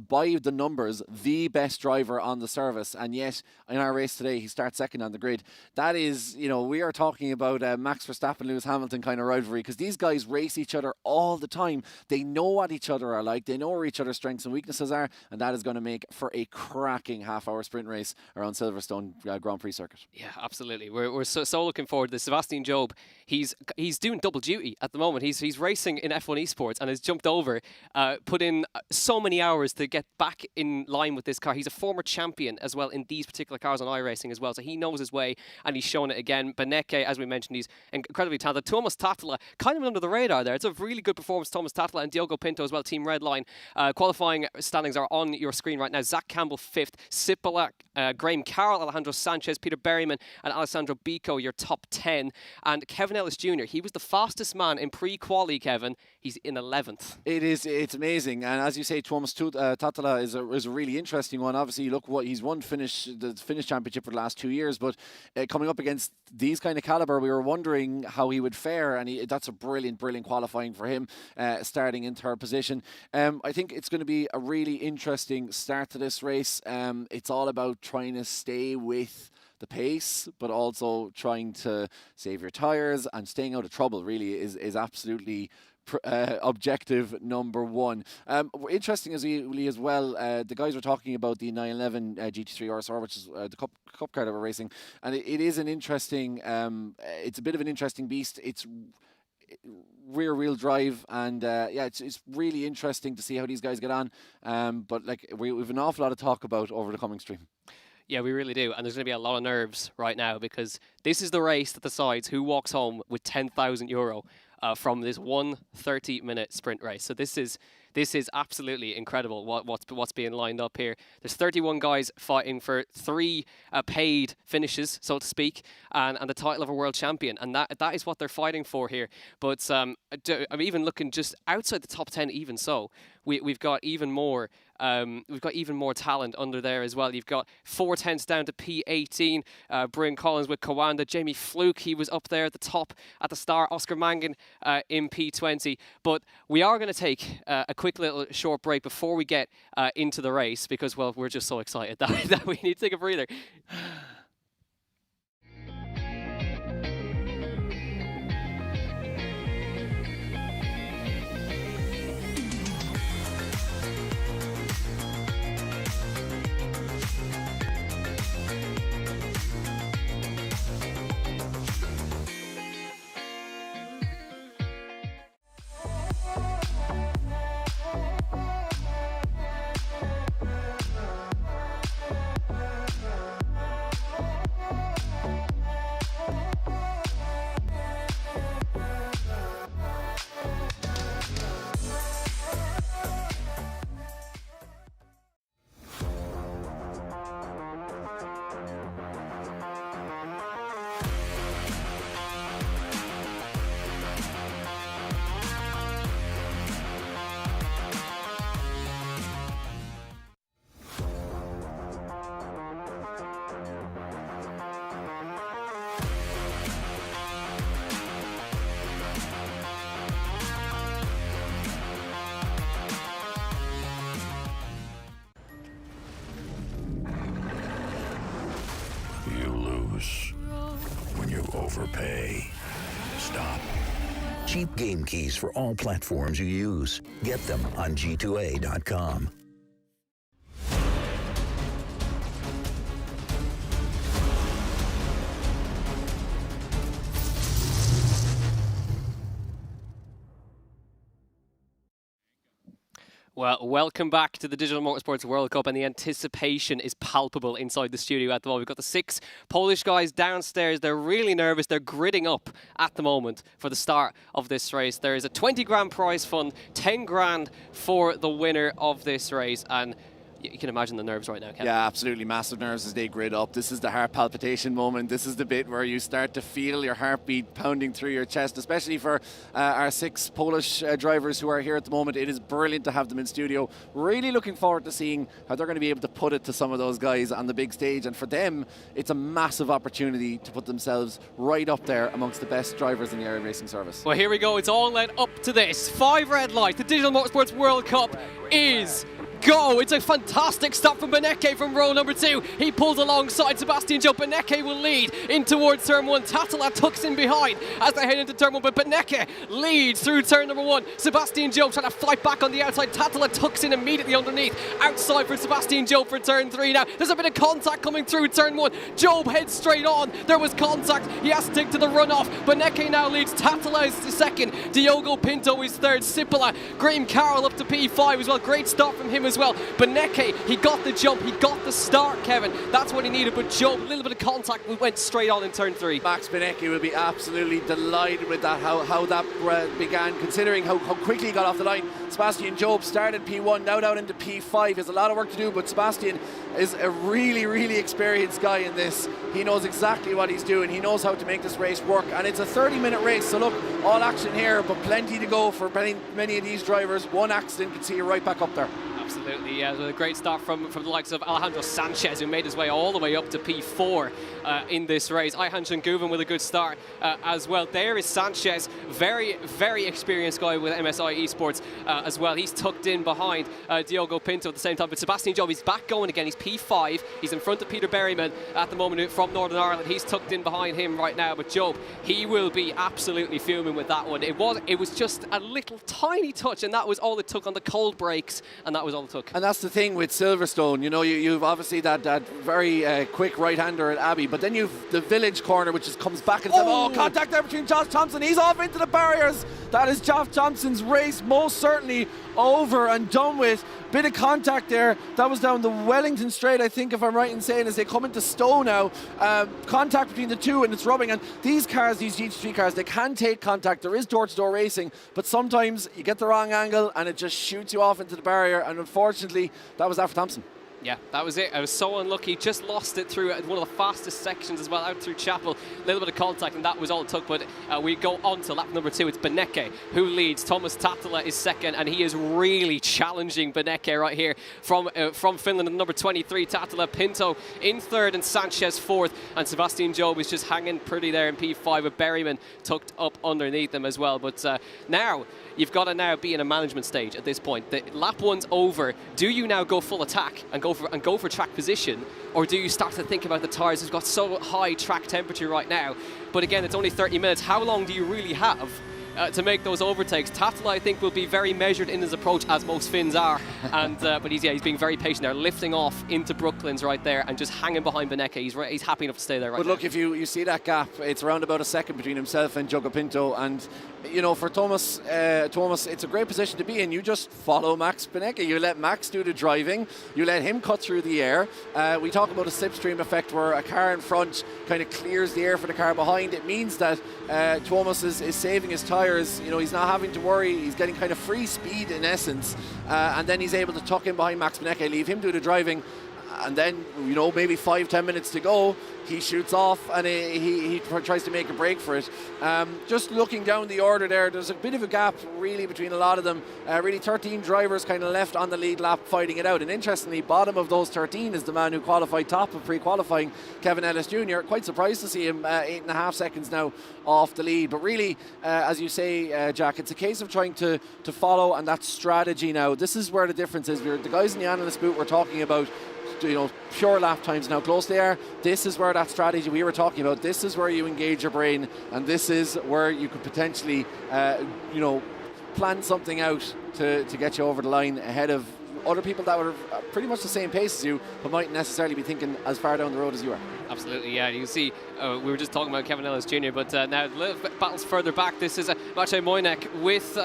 Speaker 12: by the numbers, the best driver on the service, and yet in our race today he starts second on the grid. That is, you know, we are talking about Max Verstappen, Lewis Hamilton kind of rivalry, because these guys race each other all the time. They know what each other are like, they know where each other's strengths and weaknesses are, and that is going to make for a cracking half-hour sprint race around Silverstone Grand Prix circuit.
Speaker 11: Yeah, absolutely. We're so looking forward to this. Sebastian Job, he's doing double duty at the moment. He's racing in F1 Esports and has jumped over, put in so many hours to get back in line with this car. He's a former champion as well in these particular cars on iRacing as well, so he knows his way and he's shown it again. Benecke, as we mentioned, he's incredibly talented. Thomas Tattala, kind of under the radar there. It's a really good performance, Thomas Tattala, and Diogo Pinto as well, Team Redline. Qualifying standings are on your screen right now. Zach Campbell 5th, Sipalak Graham Carroll, Alejandro Sanchez, Peter Berryman, and Alessandro Bico, your top 10. And Kevin Ellis Jr., he was the fastest man in pre-quali, Kevin. He's in 11th.
Speaker 12: It's amazing. And as you say, Tuomas Tatala is a really interesting one. Obviously, look, he's won the Finnish championship for the last 2 years, but coming up against these kind of caliber, we were wondering how he would fare, and that's a brilliant qualifying for him, starting in third position. I think it's going to be a really interesting start to this race. It's all about trying to stay with the pace, but also trying to save your tyres, and staying out of trouble really is absolutely objective number one. Interesting as well, the guys were talking about the 911 GT3 RSR, which is the cup car that we're racing, and it is an interesting, it's a bit of an interesting beast. It's rear-wheel drive, and it's really interesting to see how these guys get on. But like we've an awful lot of talk about over the coming stream.
Speaker 11: Yeah, we really do. And there's going to be a lot of nerves right now, because this is the race that decides who walks home with €10,000 from this 1 30-minute sprint race. So this is absolutely incredible what's being lined up here. There's 31 guys fighting for 3 paid finishes, so to speak, and the title of a world champion, and that is what they're fighting for here. But I'm even looking just outside the top 10. Even so, we've got even more. We've got even more talent under there as well. You've got 4 tenths down to P18. Bryn Collins with Kawanda. Jamie Fluke, he was up there at the top at the start. Oscar Mangan in P20. But we are going to take a quick little short break before we get into the race, because, well, we're just so excited that we need to take a breather.
Speaker 7: When you overpay. Stop. Cheap game keys for all platforms you use. Get them on G2A.com.
Speaker 11: Well, welcome back to the Digital Motorsports World Cup, and the anticipation is palpable inside the studio at the moment. We've got the 6 Polish guys downstairs. They're really nervous. They're gritting up at the moment for the start of this race. There is a 20 grand prize fund, 10 grand for the winner of this race, and you can imagine the nerves right now, Kevin.
Speaker 12: Yeah, absolutely massive nerves as they grid up. This is the heart palpitation moment. This is the bit where you start to feel your heartbeat pounding through your chest, especially for our 6 Polish drivers who are here at the moment. It is brilliant to have them in studio. Really looking forward to seeing how they're going to be able to put it to some of those guys on the big stage. And for them, it's a massive opportunity to put themselves right up there amongst the best drivers in the air racing service.
Speaker 11: Well, here we go. It's all led up to this. 5 red lights. The Digital Motorsports World Cup is go. It's a fantastic stop from Beneke from row number 2. He pulls alongside Sebastian Joe. Beneke will lead in towards turn 1. Tatala tucks in behind as they head into turn 1, but Beneke leads through turn number 1. Sebastian Joe trying to fight back on the outside. Tatala tucks in immediately underneath. Outside for Sebastian Joe for turn 3 now. There's a bit of contact coming through turn 1. Job heads straight on. There was contact. He has to take to the runoff. Beneke now leads. Tatala is the second. Diogo Pinto is third. Sipola. Graham Carroll up to P5 as well. Great stop from him as as well. Beneke, he got the jump, he got the start, Kevin. That's what he needed, but Job, a little bit of contact, we went straight on in turn 3.
Speaker 12: Max Beneke will be absolutely delighted with that, how that began, considering how quickly he got off the line. Sebastian Job started P1, now down into P5. He has a lot of work to do, but Sebastian is a really, really experienced guy in this. He knows exactly what he's doing. He knows how to make this race work, and it's a 30-minute race, so look, all action here, but plenty to go for many of these drivers. One accident can see you right back up there.
Speaker 11: Absolutely, yeah. A great start from the likes of Alejandro Sanchez, who made his way all the way up to P4 in this race. Ayhan Şengüven with a good start as well. There is Sanchez, very, very experienced guy with MSI Esports as well. He's tucked in behind Diogo Pinto at the same time. But Sebastian Job, he's back going again. He's P5. He's in front of Peter Berryman at the moment from Northern Ireland. He's tucked in behind him right now. But Job, he will be absolutely fuming with that one. It was just a little tiny touch, and that was all it took on the cold brakes, and that was all it took.
Speaker 12: And that's the thing with Silverstone, you know, you've obviously that very quick right-hander at Abbey, but then you've the village corner, which just comes back into contact there between Josh Thompson. He's off into the barriers. That is Josh Thompson's race most certainly over and done with. Bit of contact there. That was down the Wellington Straight, I think, if I'm right in saying, as they come into Stowe now. Contact between the two, and it's rubbing. And these cars, these GT3 cars, they can take contact. There is door-to-door racing, but sometimes you get the wrong angle and it just shoots you off into the barrier. And unfortunately, that was that for Thompson.
Speaker 11: Yeah, that was it. I was so unlucky. Just lost it through one of the fastest sections as well, out through Chapel. A little bit of contact, and that was all it took. But we go on to lap number 2. It's Beneke who leads. Thomas Tattila is second, and he is really challenging Beneke right here from Finland. Number 23, Tattila. Pinto in third, and Sanchez fourth. And Sebastian Job is just hanging pretty there in P5 with Berryman tucked up underneath them as well. But now you've got to now be in a management stage at this point. The lap 1's over. Do you now go full attack and go for track position, or do you start to think about the tyres? We've got so high track temperature right now, but again, it's only 30 minutes. How long do you really have to make those overtakes? Tattila, I think, will be very measured in his approach, as most Finns are, and but he's being very patient there, lifting off into Brooklands right there and just hanging behind Beneke. He's happy enough to stay there right now.
Speaker 12: But look, if you see that gap, it's around about a second between himself and Diogo Pinto, and you know, for Thomas, it's a great position to be in. You just follow Max Beneke. You let Max do the driving. You let him cut through the air. We talk about a slipstream effect where a car in front kind of clears the air for the car behind. It means that Thomas is saving his tyres. You know, he's not having to worry. He's getting kind of free speed in essence, and then he's able to tuck in behind Max Beneke, leave him do the driving, and then, you know, maybe 5-10 minutes to go, he shoots off and he tries to make a break for it. Just looking down the order there's a bit of a gap really between a lot of them. Really 13 drivers kind of left on the lead lap fighting it out, and interestingly, bottom of those 13 is the man who qualified top of pre-qualifying, Kevin Ellis Jr. Quite surprised to see him 8.5 seconds now off the lead, but really, as you say, Jack, it's a case of trying to follow, and that strategy now. This is where the difference is. The guys in the analyst booth were talking about, you know, pure lap times, now close they are. This is where that strategy we were talking about, this is where you engage your brain, and this is where you could potentially you know, plan something out to get you over the line ahead of other people that were pretty much the same pace as you, but mightn't necessarily be thinking as far down the road as you are.
Speaker 11: Absolutely, yeah. You can see, we were just talking about Kevin Ellis Jr., but now a little bit battles further back. This is Maciej Mojnek with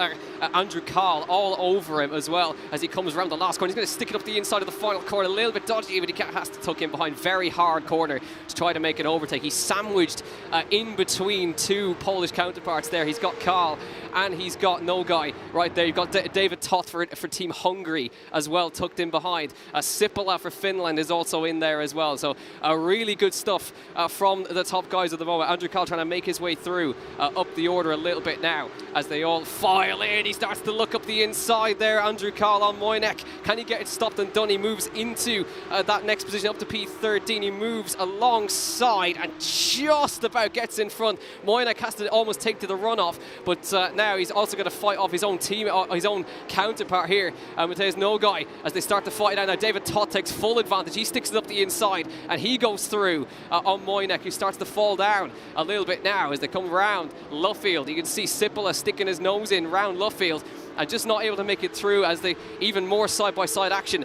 Speaker 11: Andrew Kahl all over him as well as he comes around the last corner. He's going to stick it up the inside of the final corner, a little bit dodgy, but he has to tuck in behind. Very hard corner to try to make an overtake. He's sandwiched in between two Polish counterparts there. He's got Kahl and he's got Nogai right there. You've got David Toth for Team Hungary as well, tucked in behind. Sipola for Finland is also in there as well. So really good stuff from the top guys at the moment. Andrew Kahl trying to make his way through up the order a little bit now as they all file in. He starts to look up the inside there. Andrew Kahl on Mojnek. Can he get it stopped and done? He moves into that next position up to P13. He moves alongside and just about gets in front. Mojnek has to almost take to the runoff, but now he's also going to fight off his own team, his own counterpart here, Mateusz Nogai, as they start to fight out. Now David Toth takes full advantage. He sticks it up the inside and he goes through on Mojnek, who starts to fall down a little bit now as they come round Luffield. You can see Sipola sticking his nose in round Luffield. and just not able to make it through as they even more side-by-side action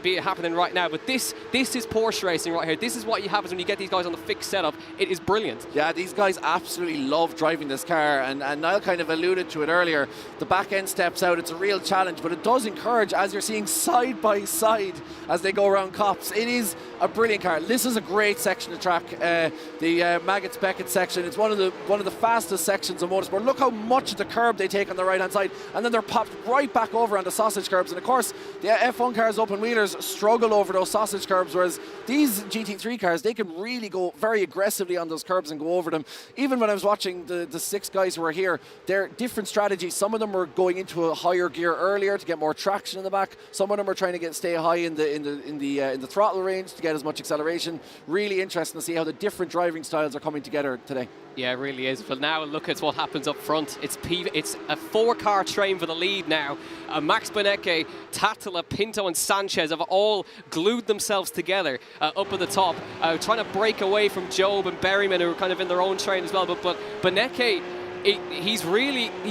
Speaker 11: be happening right now. But this is Porsche racing right here. This is what happens when you get these guys on the fixed setup. It is brilliant.
Speaker 12: Yeah, these guys absolutely love driving this car, and Niall kind of alluded to it earlier. The back end steps out, it's a real challenge, but it does encourage, as you're seeing side by side as they go around Copse. It is a brilliant car. This is a great section of track, the Maggots Beckett section. It's one of the fastest sections of motorsport. Look how much of the curb they take on the right hand side, and then they're popped right back over on the sausage curbs. And of course, the F1 cars, open wheelers, struggle over those sausage curbs, whereas these GT3 cars, they can really go very aggressively on those curbs and go over them. Even when I was watching the 6 guys who were here, they're different strategies. Some of them were going into a higher gear earlier to get more traction in the back. Some of them are trying to stay high in the throttle range to get as much acceleration. Really interesting to see how the different driving styles are coming together today.
Speaker 11: Yeah, it really is. But now look at what happens up front. It's a 4-car train for the lead now. Max Benecke, Tattala, Pinto and Sanchez have all glued themselves together up at the top, trying to break away from Job and Berryman, who are kind of in their own train as well. But Benecke, he's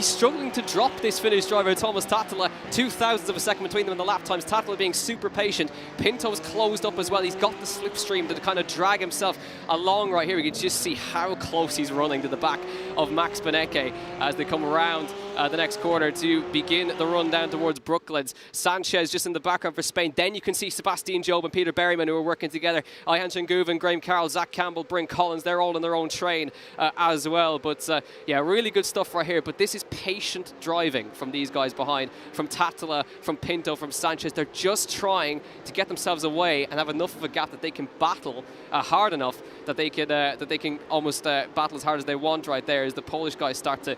Speaker 11: struggling to drop this Finnish driver, Thomas Tattala. 0.02 of a second between them in the lap times. Tattala being super patient. Pinto's closed up as well. He's got the slipstream to kind of drag himself along right here. We can just see how close he's running to the back of Max Benecke as they come around the next corner to begin the run down towards Brooklands. Sanchez just in the background for Spain. Then you can see Sebastian Job and Peter Berryman, who are working together. Ayhan Shenguven, Graham Carroll, Zach Campbell, Bryn Collins, they're all in their own train as well. But yeah, really good stuff right here. But this is patient driving from these guys behind, from Tattala, from Pinto, from Sanchez. They're just trying to get themselves away and have enough of a gap that they can battle hard enough that they can almost battle as hard as they want right there as the Polish guys start to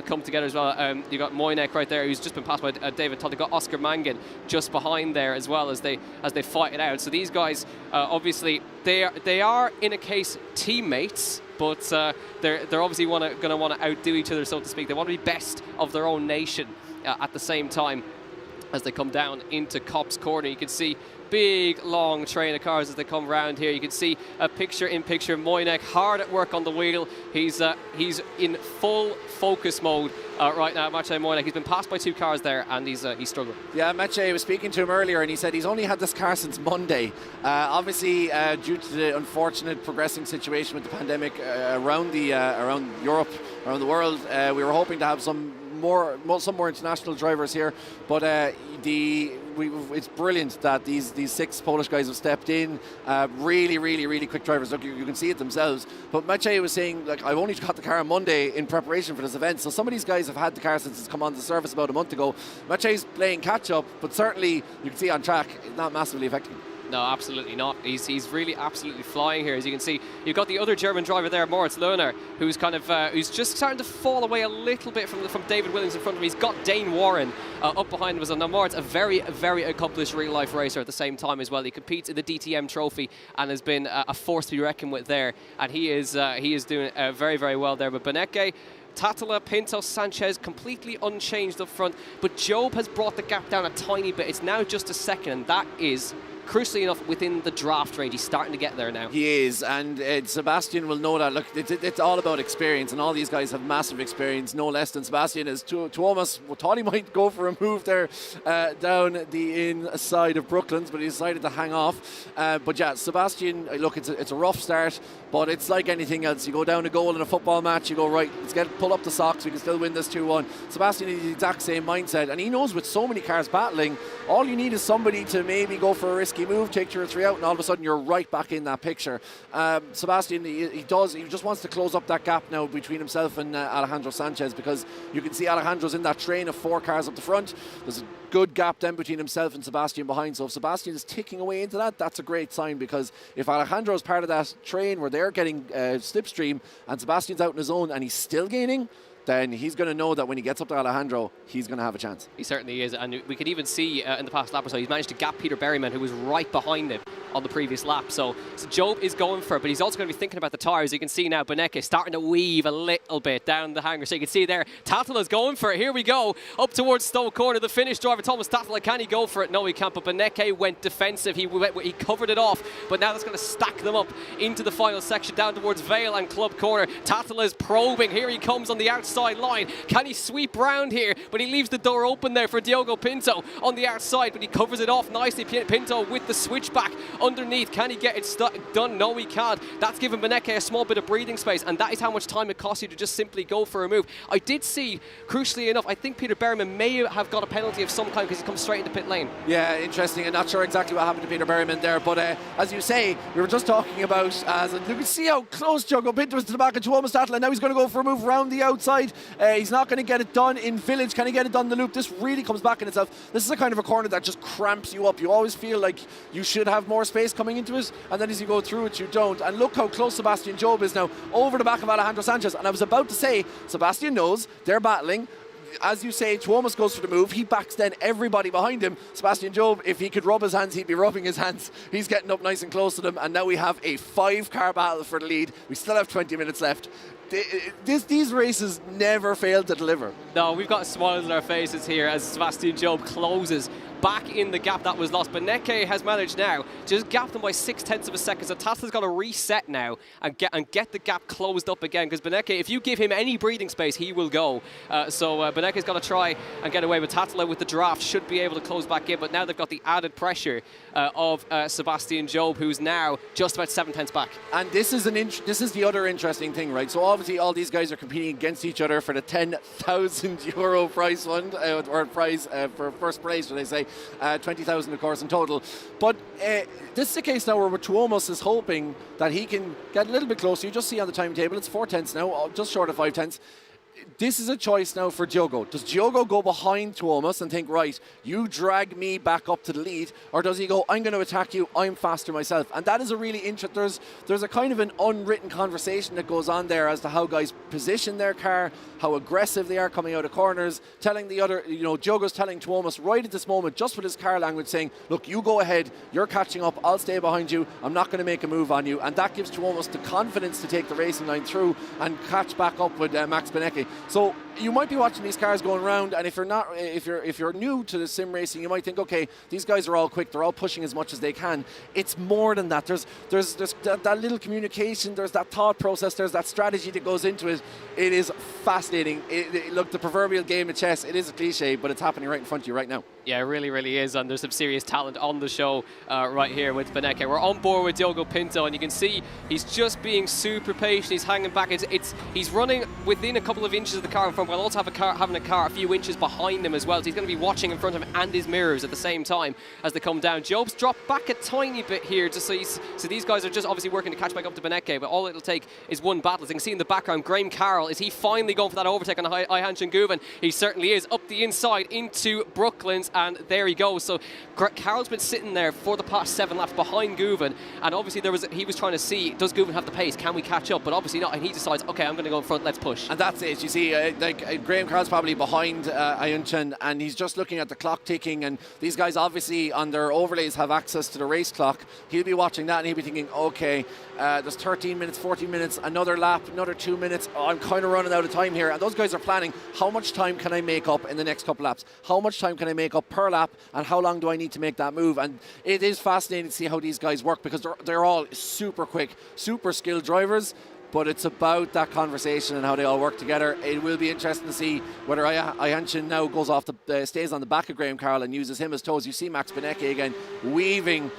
Speaker 11: come together as well. You got Moynick right there, who's just been passed by David Todd. You got Oscar Mangan just behind there as well as they fight it out. So these guys obviously they are in a case teammates, but they're obviously going to want to outdo each other, so to speak. They want to be best of their own nation at the same time as they come down into Copse Corner. You can see big long train of cars as they come round here. You can see a picture-in-picture Moynick hard at work on the wheel. He's in full focus mode right now, Maciej Moynick. He's been passed by 2 cars there, and he's struggling.
Speaker 12: Yeah, Maciej was speaking to him earlier, and he said he's only had this car since Monday. Obviously, due to the unfortunate progressing situation with the pandemic around Europe, around the world, we were hoping to have some more international drivers here, but it's brilliant that these 6 Polish guys have stepped in. Really quick drivers. Look, you can see it themselves. But Maciej was saying, like, I've only got the car on Monday in preparation for this event, so some of these guys have had the car since it's come on the surface about a month ago. Maciej's playing catch up, but certainly you can see on track, not massively affecting him.
Speaker 11: No, absolutely not. He's really absolutely flying here. As you can see, you've got the other German driver there, Moritz Lohner, who's kind of who's just starting to fall away a little bit from David Williams in front of him. He's got Dane Warren up behind him. Now Moritz, a very accomplished real-life racer at the same time as well. He competes in the DTM Trophy and has been a force to be reckoned with there. And he is doing very well there. But Benecke, Tattala, Pinto, Sanchez completely unchanged up front. But Job has brought the gap down a tiny bit. It's now just a second, and that is crucially enough within the draft range. He's starting to get there now.
Speaker 12: He is, and Sebastian will know that. Look, it's all about experience, and all these guys have massive experience, no less than Sebastian is. Thomas thought he might go for a move there down the inside of Brooklands, but he decided to hang off. But yeah, Sebastian, look, it's a rough start, but it's like anything else. You go down a goal in a football match, you go, right, pull up the socks, we can still win this 2-1. Sebastian is the exact same mindset, and he knows with so many cars battling, all you need is somebody to maybe go for a risky move, take 2 or 3 out, and all of a sudden you're right back in that picture. Sebastian, he just wants to close up that gap now between himself and Alejandro Sanchez, because you can see Alejandro's in that train of 4 cars up the front. There's a good gap then between himself and Sebastian behind, so if Sebastian is ticking away into that, that's a great sign, because if Alejandro is part of that train where they're getting slipstream and Sebastian's out on his own and he's still gaining, then he's going to know that when he gets up to Alejandro, he's going to have a chance.
Speaker 11: He certainly is, and we could even see in the past lap or so, he's managed to gap Peter Berryman, who was right behind him on the previous lap. So Job is going for it, but he's also going to be thinking about the tyres. You can see now Beneke starting to weave a little bit down the hanger. So you can see there, Tatala's going for it. Here we go, up towards Stowe Corner. The Finnish driver, Thomas Tatala, can he go for it? No, he can't, but Beneke went defensive. He covered it off, but now that's going to stack them up into the final section down towards Vale and Club Corner. Tatala is probing. Here he comes on the outside line. Can he sweep round here? But he leaves the door open there for Diogo Pinto on the outside, but he covers it off nicely. Pinto with the switchback underneath. Can he get it done? No, he can't. That's given Beneke a small bit of breathing space, and that is how much time it costs you to just simply go for a move. I did see, crucially enough, I think Peter Berryman may have got a penalty of some kind because he comes straight into pit lane.
Speaker 12: Yeah, interesting. I'm not sure exactly what happened to Peter Berryman there, but as you say, we were just talking about, you can see how close Diogo Pinto is to the back of Tuomas Tatala. Now he's going to go for a move around the outside. He's not going to get it done in Village. Can he get it done in the loop? This really comes back in itself. This is a kind of a corner that just cramps you up. You always feel like you should have more space coming into it, and then as you go through it, you don't. And look how close Sebastian Job is now over the back of Alejandro Sanchez. And I was about to say, Sebastian knows they're battling. As you say, Tuomas goes for the move. He backs then everybody behind him. Sebastian Job, if he could rub his hands, he'd be rubbing his hands. He's getting up nice and close to them. And now we have a 5-car battle for the lead. We still have 20 minutes left. These races never fail to deliver.
Speaker 11: No, we've got smiles on our faces here as Sebastian Job closes back in the gap that was lost. Beneke has managed now to just gap them by 0.6 of a second. So Tatala's got to reset now and get the gap closed up again, because Beneke, if you give him any breathing space, he will go. So Beneke's got to try and get away with Tatala with the draft. Should be able to close back in, but now they've got the added pressure of Sebastian Job, who's now just about 0.7 back.
Speaker 12: And this is the other interesting thing, right? So obviously all these guys are competing against each other for the €10,000 prize fund, or prize for first place, should I say. 20,000 of course in total, but this is a case now where Tuomas is hoping that he can get a little bit closer. You just see on the timetable it's 0.4 now, just short of 0.5. This is a choice now for Diogo. Does Diogo go behind Tuomas and think, right, you drag me back up to the lead, or does he go, I'm going to attack you, I'm faster myself? And that is a really interesting, there's a kind of an unwritten conversation that goes on there as to how guys position their car, how aggressive they are coming out of corners, telling the other, Diogo's telling Tuomas right at this moment, just with his car language, saying, look, you go ahead, you're catching up, I'll stay behind you, I'm not going to make a move on you. And that gives Tuomas the confidence to take the racing line through and catch back up with Max Beneke. So you might be watching these cars going around, and if you're new to the sim racing, you might think, okay, these guys are all quick, they're all pushing as much as they can. It's more than that. There's that little communication, there's that thought process, there's that strategy that goes into it. It is fascinating. Look, the proverbial game of chess, it is a cliche, but it's happening right in front of you right now.
Speaker 11: Yeah, it really, really is, and there's some serious talent on the show right here with Beneke. We're on board with Diogo Pinto, and you can see he's just being super patient. He's hanging back. He's running within a couple of inches of the car in front, while also having a car a few inches behind him as well. So he's going to be watching in front of him and his mirrors at the same time as they come down. Job's dropped back a tiny bit here, just so these guys are just obviously working to catch back up to Beneke, but all it'll take is one battle. As you can see in the background, Graham Carroll, is he finally going for that overtake on Ayhan Şengüven? He certainly is, up the inside into Brooklands, and there he goes. So Carroll's been sitting there for the past 7 laps behind Guven, and obviously he was trying to see, does Guven have the pace, can we catch up? But obviously not, and he decides, okay, I'm going to go in front, let's push.
Speaker 12: And that's it. You see, Graham Carroll's probably behind Ayhan Şengüven, and he's just looking at the clock ticking, and these guys obviously on their overlays have access to the race clock. He'll be watching that and he'll be thinking, okay, there's 13 minutes, 14 minutes, another lap, another 2 minutes. Oh, I'm kind of running out of time here. And those guys are planning, how much time can I make up in the next couple laps? How much time can I make up per lap, and how long do I need to make that move? And it is fascinating to see how these guys work, because they're all super quick, super skilled drivers. But it's about that conversation and how they all work together. It will be interesting to see whether Ayhan Şengüven now goes off stays on the back of Graham Carroll and uses him as toes. You see Max Beneke again weaving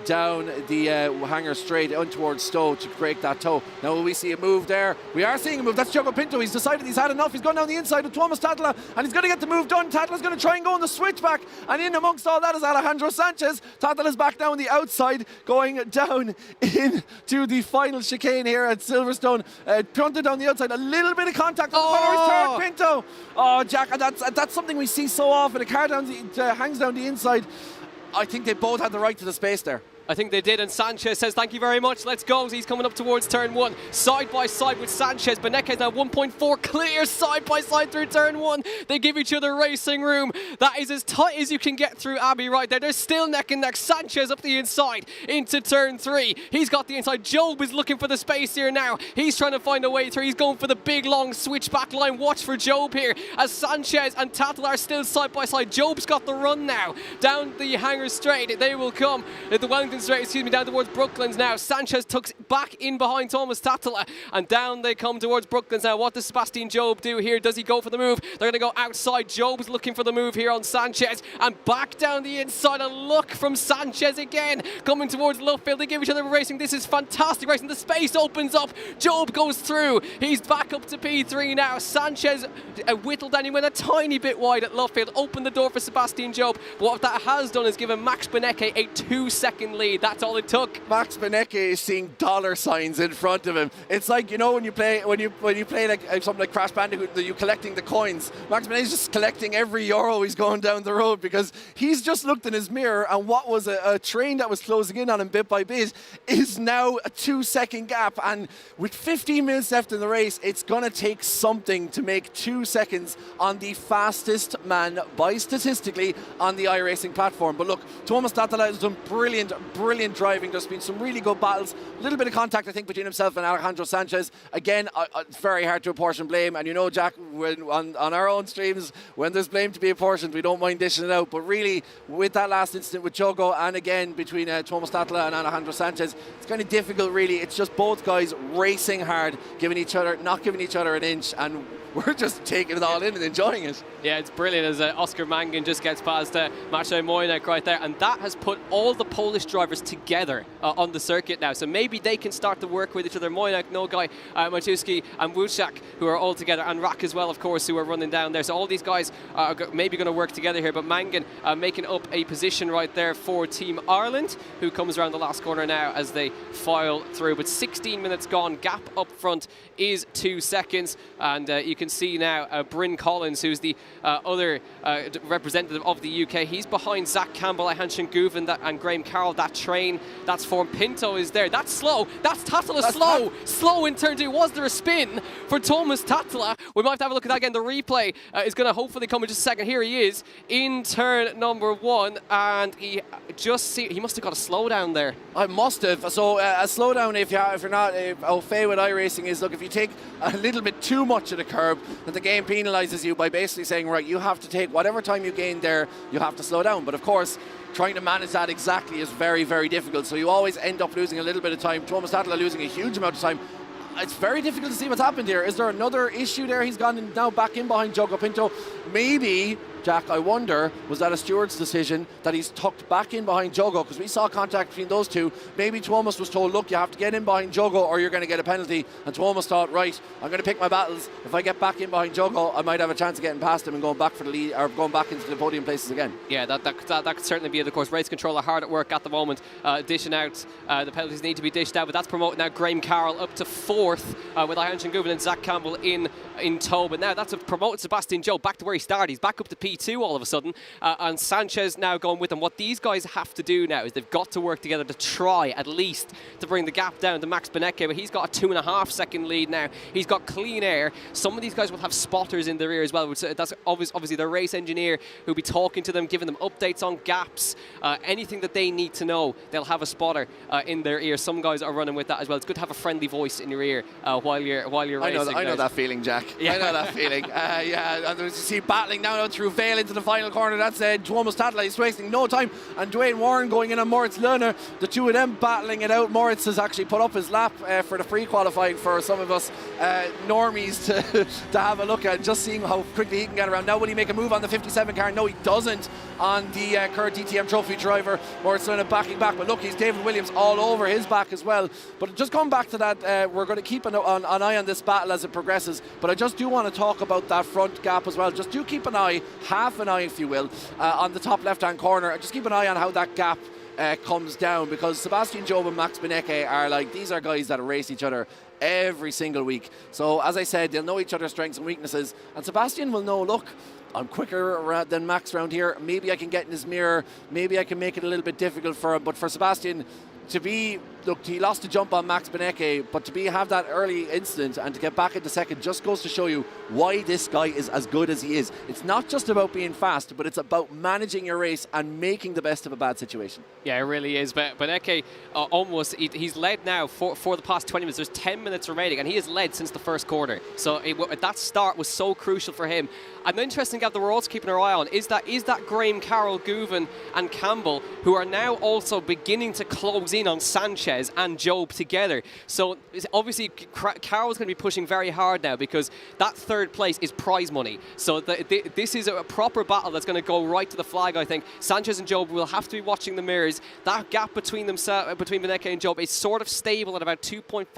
Speaker 12: down the hanger straight on towards Stowe to break that toe. Now will we see a move there? We are seeing a move. That's Diogo Pinto. He's decided he's had enough. He's gone down the inside with Tuomas Tatala, and he's going to get the move done. Tatala's going to try and go on the switchback, and in amongst all that is Alejandro Sanchez. Tatala's back down the outside, going down into the final chicane here at Silverstone. Punted down the outside, a little bit of contact on the corner. Pinto. Oh, Jack, that's something we see so often. A car hangs down the inside. I think they both had the right to the space there.
Speaker 11: I think they did, and Sanchez says thank you very much, let's go. He's coming up towards turn 1, side by side with Sanchez. Beneke is now 1.4 clear side by side through turn 1. They give each other racing room. That is as tight as you can get through Abbey right there. They're still neck and neck. Sanchez up the inside into turn 3. He's got the inside. Job is looking for the space here now. He's trying to find a way through. He's going for the big long switchback line. Watch for Job here as Sanchez and Tattel are still side by side. Job's got the run now down the Hanger Straight. They will come at the Wellington Straight, down towards Brooklands now. Sanchez tucks back in behind Thomas Tattela, and down they come towards Brooklands now. What does Sebastian Job do here? Does he go for the move? They're going to go outside. Job's looking for the move here on Sanchez, and back down the inside. A look from Sanchez again, coming towards Luffield. They give each other a racing. This is fantastic racing. The space opens up. Job goes through. He's back up to P3 now. Sanchez whittled down. He went a tiny bit wide at Luffield. Opened the door for Sebastian Job. But what that has done is given Max Beneke a 2-second lead. That's all it took.
Speaker 12: Max Beneke is seeing dollar signs in front of him. It's like, you know, when you play like something like Crash Bandicoot, you collecting the coins. Max Beneke is just collecting every euro he's going down the road, because he's just looked in his mirror, and what was a train that was closing in on him bit by bit is now a 2-second gap. And with 15 minutes left in the race, it's going to take something to make 2 seconds on the fastest man by statistically on the iRacing platform. But look, Thomas Tattela has done brilliant driving. There's been some really good battles. A little bit of contact, I think, between himself and Alejandro Sanchez. Again, it's very hard to apportion blame. And you know, Jack, when on our own streams, when there's blame to be apportioned, we don't mind dishing it out. But really, with that last incident with Jogo, and again between Thomas Tattela and Alejandro Sanchez, it's kind of difficult, really. It's just both guys racing hard, not giving each other an inch, and we're just taking it all in and enjoying it.
Speaker 11: Yeah, it's brilliant as Oscar Mangan just gets past Maciej Mojnek right there, and that has put all the Polish drivers together on the circuit now, so maybe they can start to work with each other. Mojnek, Nogai, Maciejewski and Wuczak, who are all together, and Rak as well, of course, who are running down there. So all these guys are maybe going to work together here, but Mangan making up a position right there for Team Ireland, who comes around the last corner now as they file through. But 16 minutes gone, gap up front is 2 seconds, and you can see now Bryn Collins, who's the other representative of the UK. He's behind Zach Campbell, Hanshin Guven and Graham Carroll. That train that's formed. Pinto is there. That's slow. That's Tattela slow. Slow in turn 2. Was there a spin for Thomas Tattela? We might have to have a look at that again. The replay is going to hopefully come in just a second. Here he is in turn number 1, and he must have got a slowdown there.
Speaker 12: I must have. So a slowdown, if you're not au fait with iRacing, is, look, if you take a little bit too much of the curb, then the game penalises you by basically saying, right, you have to take whatever time you gain there, you have to slow down. But of course, trying to manage that exactly is very, very difficult. So you always end up losing a little bit of time. Thomas Tattela losing a huge amount of time. It's very difficult to see what's happened here. Is there another issue there? He's gone now back in behind Jogo Pinto. Maybe, Jack, I wonder, was that a steward's decision that he's tucked back in behind Jogo? Because we saw contact between those two. Maybe Thomas was told, look, you have to get in behind Jogo or you're going to get a penalty. And Thomas thought, right, I'm going to pick my battles. If I get back in behind Jogo, I might have a chance of getting past him and going back for the lead, or going back into the podium places again.
Speaker 11: Yeah, that could certainly be it. Of course, race controller hard at work at the moment, dishing out. The penalties need to be dished out, but that's promoted now. Graham Carroll up to 4th with Hanshin Guven and Zach Campbell in tow. But now that's promoted Sebastian Joe back to where he started. He's back up to P2 all of a sudden. And Sanchez now going with him. What these guys have to do now is they've got to work together to try at least to bring the gap down to Max Beneke, but he's got a 2.5 second lead now. He's got clean air. Some of these guys will have spotters in their ear as well, which that's obviously their race engineer who'll be talking to them, giving them updates on gaps, anything that they need to know. They'll have a spotter in their ear. Some guys are running with that as well. It's good to have a friendly voice in your ear while you're racing.
Speaker 12: I know that feeling, Jack. Yeah. I know that feeling. Yeah, and you see battling now through Vale into the final corner. That's Thomas Tattela. He's wasting no time, and Dwayne Warren going in on Moritz Lerner. The two of them battling it out. Moritz has actually put up his lap for the pre-qualifying for some of us normies to have a look at, just seeing how quickly he can get around. Now will he make a move on the 57 car? No, he doesn't on the current DTM Trophy driver. Moritz Lerner backing back, but look, he's David Williams all over his back as well. But just going back to that, we're going to keep an eye on this battle as it progresses, but I just do want to talk about that front gap as well. Just do keep an eye, half an eye if you will, on the top left hand corner, and just keep an eye on how that gap comes down, because Sebastian Job and Max Benecke are like, these are guys that race each other every single week. So as I said, they'll know each other's strengths and weaknesses, and Sebastian will know, look, I'm quicker than Max around here, maybe I can get in his mirror, maybe I can make it a little bit difficult for him. But for Sebastian to be, look, he lost a jump on Max Benecke, but to have that early incident and to get back into second just goes to show you why this guy is as good as he is. It's not just about being fast, but it's about managing your race and making the best of a bad situation.
Speaker 11: Yeah, it really is. But Benecke he's led now for the past 20 minutes. There's 10 minutes remaining, and he has led since the first quarter. So that start was so crucial for him. And the interesting gap that we're also keeping our eye on is that Graham, Carroll, Guven and Campbell, who are now also beginning to close in on Sanchez and Job together. So obviously Carroll's going to be pushing very hard now, because that third place is prize money. So this is a proper battle that's going to go right to the flag, I think. Sanchez and Job will have to be watching the mirrors. That gap between Benecke and Job is sort of stable at about 2.5,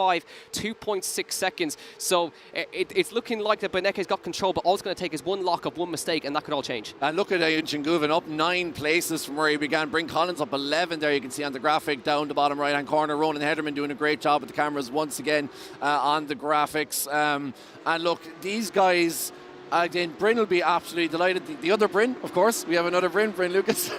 Speaker 11: 2.6 seconds. So it's looking like that Benecke's got control, but all it's going to take is one lock-up, one mistake, and that could all change.
Speaker 12: And look at Ayunchin Guven up 9 places from where he began. Bryn Collins up 11 there, you can see on the graphic down the bottom right hand corner. Ronan Hederman doing a great job with the cameras once again on the graphics. And look, these guys, again, Bryn will be absolutely delighted. The other Bryn, of course, we have another Bryn Lucas.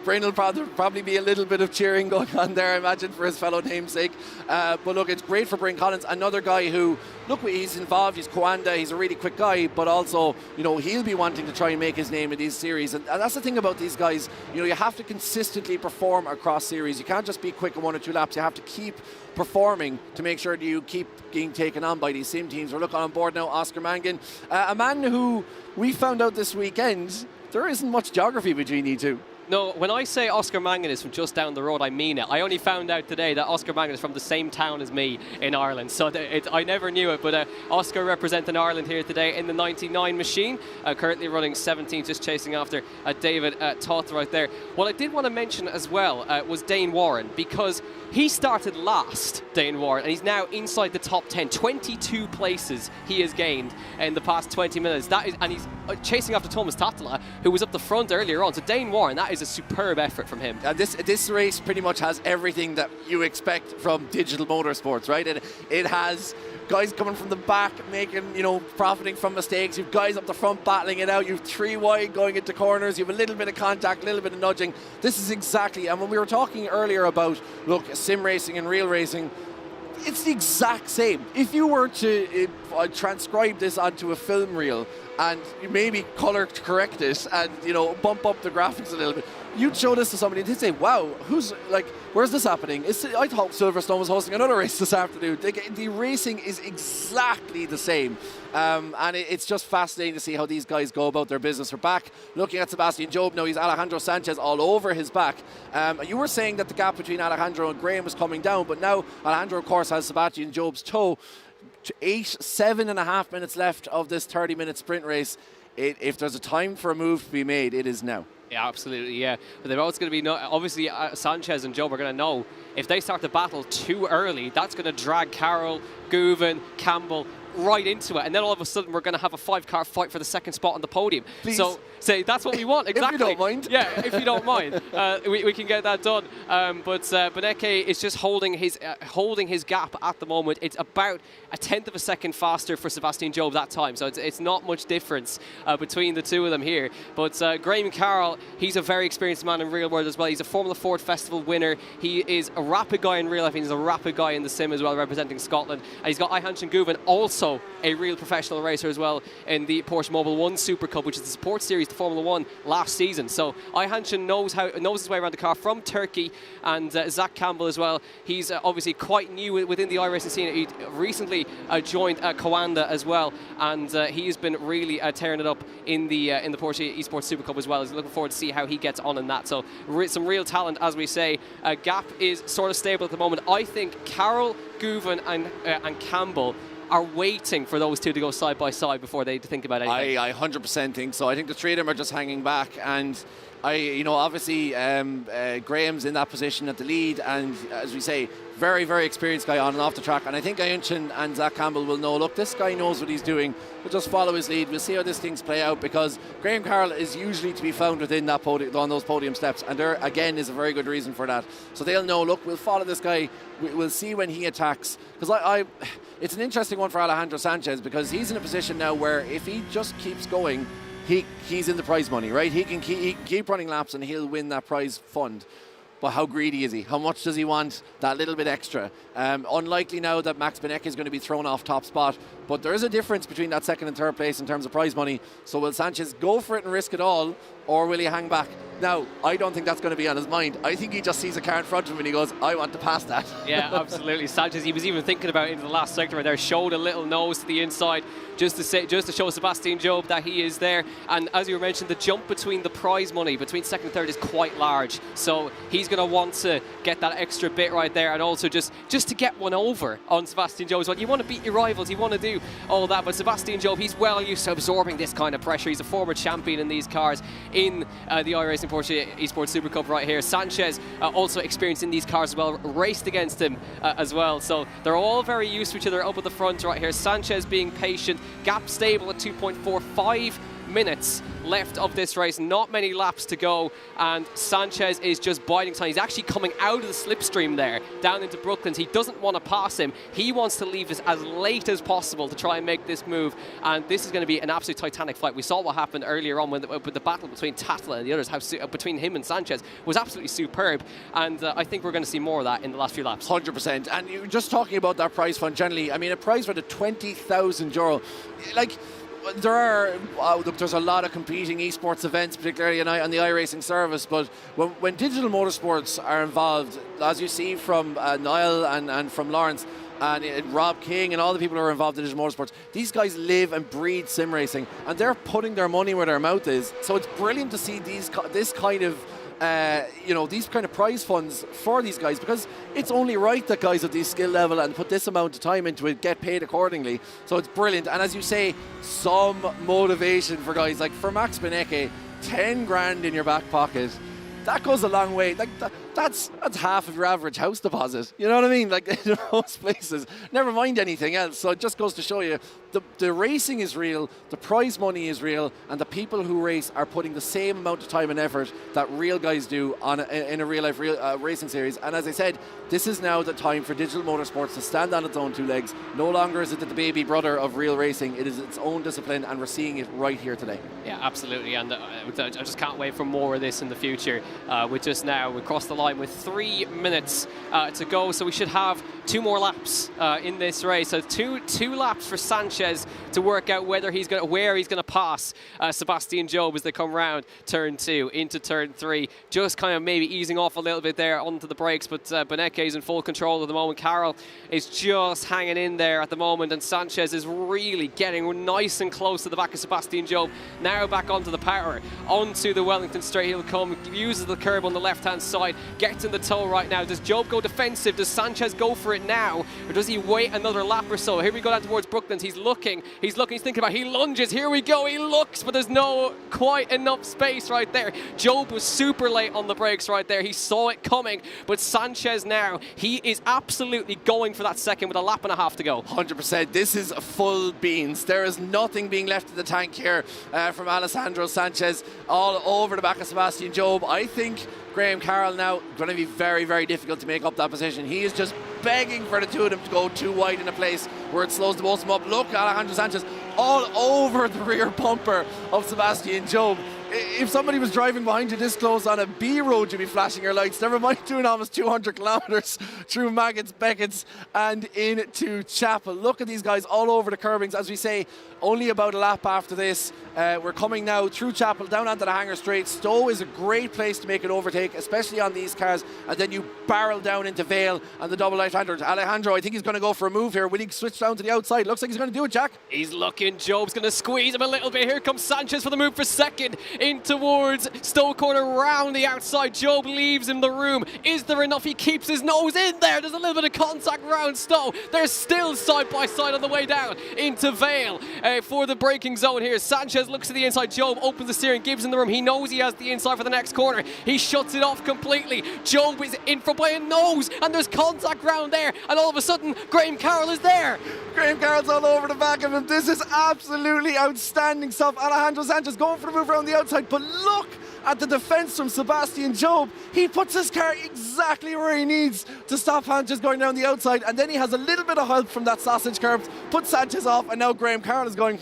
Speaker 12: Bryn will probably be a little bit of cheering going on there, I imagine, for his fellow namesake. But look, it's great for Bryn Collins, another guy who, look, he's involved, he's Coanda, he's a really quick guy, but also, you know, he'll be wanting to try and make his name in these series. And that's the thing about these guys, you know, you have to consistently perform across series. You can't just be quick in 1 or 2 laps. You have to keep performing to make sure that you keep being taken on by these sim teams. We're looking on board now, Oscar Mangan, a man who we found out this weekend there isn't much geography between you two.
Speaker 11: No, when I say Oscar Mangan is from just down the road, I mean it. I only found out today that Oscar Mangan is from the same town as me in Ireland. So I never knew it, but Oscar representing Ireland here today in the 99 machine, currently running 17th, just chasing after David Toth right there. What I did want to mention as well was Dane Warren, because he started last, Dane Warren, and he's now inside the top 10. 22 places he has gained in the past 20 minutes. And he's chasing after Thomas Tattala, who was up the front earlier on. So Dane Warren, that is a superb effort from him.
Speaker 12: This race pretty much has everything that you expect from Digital Motorsports, right? It has guys coming from the back making, you know, profiting from mistakes. You've guys up the front battling it out. You've 3 wide going into corners. You have a little bit of contact, a little bit of nudging. This is exactly, and when we were talking earlier about, look, sim racing and real racing, it's the exact same. If you were to transcribe this onto a film reel and maybe color correct it and, you know, bump up the graphics a little bit, you'd show this to somebody and they'd say, wow, where's this happening? I thought Silverstone was hosting another race this afternoon. The racing is exactly the same. And it's just fascinating to see how these guys go about their business. We're back looking at Sebastian Job now. He's Alejandro Sanchez all over his back. You were saying that the gap between Alejandro and Graham was coming down, but now Alejandro, of course, has Sebastian Job's toe. 7.5 minutes left of this 30-minute sprint race. If there's a time for a move to be made, it is now.
Speaker 11: Yeah, absolutely, yeah. But they're always going to be, obviously, Sanchez and Job are going to know if they start the battle too early, that's going to drag Carroll, Guven, Campbell right into it, and then all of a sudden we're going to have a 5-car fight for the second spot on the podium.
Speaker 12: Please.
Speaker 11: So that's what we want, exactly.
Speaker 12: If you don't mind.
Speaker 11: Yeah, if you don't mind, we can get that done. But Benecke is just holding his gap at the moment. It's about 1/10 of a second faster for Sebastian Job that time, so it's not much difference between the two of them here. But Graham Carroll, he's a very experienced man in real world as well. He's a Formula Ford Festival winner. He is a rapid guy in real life. He's a rapid guy in the sim as well, representing Scotland. And he's got Ayhancan Guven, also a real professional racer as well in the Porsche Mobil 1 Super Cup, which is the support series to Formula 1 last season. So Ayhancan knows his way around the car from Turkey, and Zach Campbell as well. He's obviously quite new within the iRacing scene. He recently joined Coanda as well, and he's been really tearing it up in the Porsche Esports Super Cup as well. He's looking forward to see how he gets on in that. So some real talent, as we say. Gap is sort of stable at the moment. I think Carroll, Guven and Campbell are waiting for those two to go side by side before they think about anything.
Speaker 12: I 100% think so. I think the three of them are just hanging back, and obviously Graham's in that position at the lead, and as we say, Very, very experienced guy on and off the track. And I think Ayunchin and Zach Campbell will know, look, this guy knows what he's doing. We'll just follow his lead. We'll see how this thing's play out, because Graham Carroll is usually to be found within that podium, on those podium steps. And there, again, is a very good reason for that. So they'll know, look, we'll follow this guy. We'll see when he attacks. Because it's an interesting one for Alejandro Sanchez, because he's in a position now where if he just keeps going, he's in the prize money, right? He can keep running laps and he'll win that prize fund. But how greedy is he? How much does he want that little bit extra? Unlikely now that Max Benecke is going to be thrown off top spot. But there is a difference between that second and third place in terms of prize money. So will Sanchez go for it and risk it all, or will he hang back? Now, I don't think that's going to be on his mind. I think he just sees a car in front of him and he goes, I want to pass that.
Speaker 11: Yeah, absolutely. Sanchez, he was even thinking about it in the last sector right there, showed a little nose to the inside just to show Sebastian Job that he is there. And as you mentioned, the jump between the prize money between second and third is quite large. So he's going to want to get that extra bit right there, and also just to get one over on Sebastian Job as well. You want to beat your rivals, you want to do all that, but Sebastian Job, he's well used to absorbing this kind of pressure. He's a former champion in these cars in the iRacing Porsche Esports Super Cup right here. Sanchez also experienced in these cars as well, raced against him as well. So they're all very used to each other up at the front right here. Sanchez being patient, gap stable at 2.45 minutes left of this race, not many laps to go, and Sanchez is just biding time. He's actually coming out of the slipstream there down into Brooklands. He doesn't want to pass him. He wants to leave this as late as possible to try and make this move, and this is going to be an absolute titanic fight. We saw what happened earlier on with the battle between Tatla and the others, between him and Sanchez was absolutely superb, and I think we're going to see more of that in the last few laps.
Speaker 12: 100%. And you're just talking about that prize fund generally. I mean, a prize fund of €20,000. Like, there's a lot of competing esports events, particularly on the iRacing service, but when Digital Motorsports are involved, as you see from Niall and from Lawrence and Rob King and all the people who are involved in Digital Motorsports, these guys live and breathe sim racing, and they're putting their money where their mouth is. So it's brilliant to see this kind of these kind of prize funds for these guys, because it's only right that guys at this skill level and put this amount of time into it get paid accordingly. So it's brilliant, and as you say, some motivation for guys like for Max Benecke. 10 grand in your back pocket, that goes a long way. Like that's half of your average house deposit. You know what I mean? Like in most places, never mind anything else. So it just goes to show you the racing is real, the prize money is real, and the people who race are putting the same amount of time and effort that real guys do in a real life racing series. And as I said, this is now the time for Digital Motorsports to stand on its own two legs. No longer is it the baby brother of real racing. It is its own discipline, and we're seeing it right here today.
Speaker 11: Yeah, absolutely. And I just can't wait for more of this in the future. We crossed the line with 3 minutes to go, so we should have 2 more laps in this race. So two laps for Sanchez to work out where he's going to pass Sebastian Job as they come round turn 2 into turn 3. Just kind of maybe easing off a little bit there onto the brakes, but Benecke is in full control at the moment. Carroll is just hanging in there at the moment, and Sanchez is really getting nice and close to the back of Sebastian Job. Now back onto the power, onto the Wellington straight. He'll come, uses the curb on the left-hand side, gets in the toe right now. Does Job go defensive? Does Sanchez go for it now, or does he wait another lap or so? Here we go down towards Brooklands. He's looking, he's thinking about it. He lunges, here we go, he looks, but there's no quite enough space right there. Job was super late on the brakes right there. He saw it coming, but Sanchez now, he is absolutely going for that second with a lap and a half to go.
Speaker 12: 100%. This is full beans. There is nothing being left in the tank here from Alessandro Sanchez all over the back of Sebastian Job. I think Graham Carroll now going to be very, very difficult to make up that position. He is just begging for the two of them to go too wide in a place where it slows the both of them up. Look, Alejandro Sanchez all over the rear bumper of Sebastian Job. If somebody was driving behind you this close on a B road, you'd be flashing your lights. Never mind doing almost 200 kilometres through Maggots, Beckett's and into Chapel. Look at these guys all over the curbings. As we say, only about a lap after this. We're coming now through Chapel, down onto the Hanger Straight. Stowe is a great place to make an overtake, especially on these cars. And then you barrel down into Vale and the double right-hander. Alejandro, I think he's going to go for a move here. Will he switch down to the outside? Looks like he's going to do it, Jack.
Speaker 11: He's looking. Job's going to squeeze him a little bit. Here comes Sanchez for the move for second. In towards Stowe Corner, round the outside. Job leaves him the room. Is there enough? He keeps his nose in there. There's a little bit of contact around Stowe. They're still side by side on the way down into Vale for the braking zone here. Sanchez looks to the inside. Job opens the steering, gives him the room. He knows he has the inside for the next corner. He shuts it off completely. Job is in for by a nose, and there's contact round there, and all of a sudden Graham Carroll is there.
Speaker 12: Graham Carroll's all over the back of him. This is absolutely outstanding stuff. Alejandro Sanchez going for the move around the outside, but look at the defence from Sebastian Job. He puts his car exactly where he needs to stop Sanchez going down the outside, and then he has a little bit of help from that sausage curve, puts Sanchez off, and now Graham Carroll is going,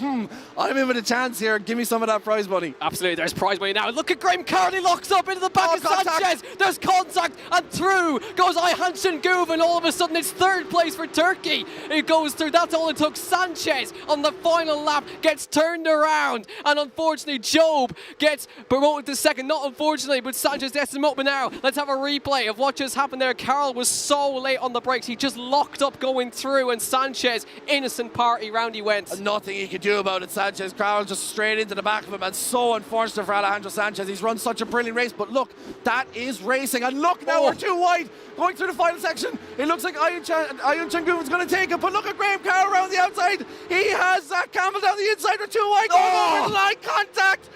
Speaker 12: I'm in with a chance here. Give me some of that prize money.
Speaker 11: Absolutely, there's prize money now. Look at Graham Carroll. He locks up into the back of Sanchez. There's contact, and through goes Ayhan Şengüven. All of a sudden, it's third place for Turkey. It goes through. That's all it took. Sanchez on the final lap gets turned around, and unfortunately, Job gets promoted to second. Not unfortunately, but Sanchez gets him up. But now, let's have a replay of what just happened there. Carroll was so late on the brakes. He just locked up going through, and Sanchez, innocent party, round he went.
Speaker 12: And nothing he could do about it. Sanchez, Carroll just straight into the back of him, and so unfortunate for Alejandro Sanchez. He's run such a brilliant race, but look, that is racing. And look, now we're too wide going through the final section. It looks like Ayhan Şengüven's going to take it, but look at Graham Carroll around the outside. He has Zach Campbell down the inside. We're too wide going over the line. Contact.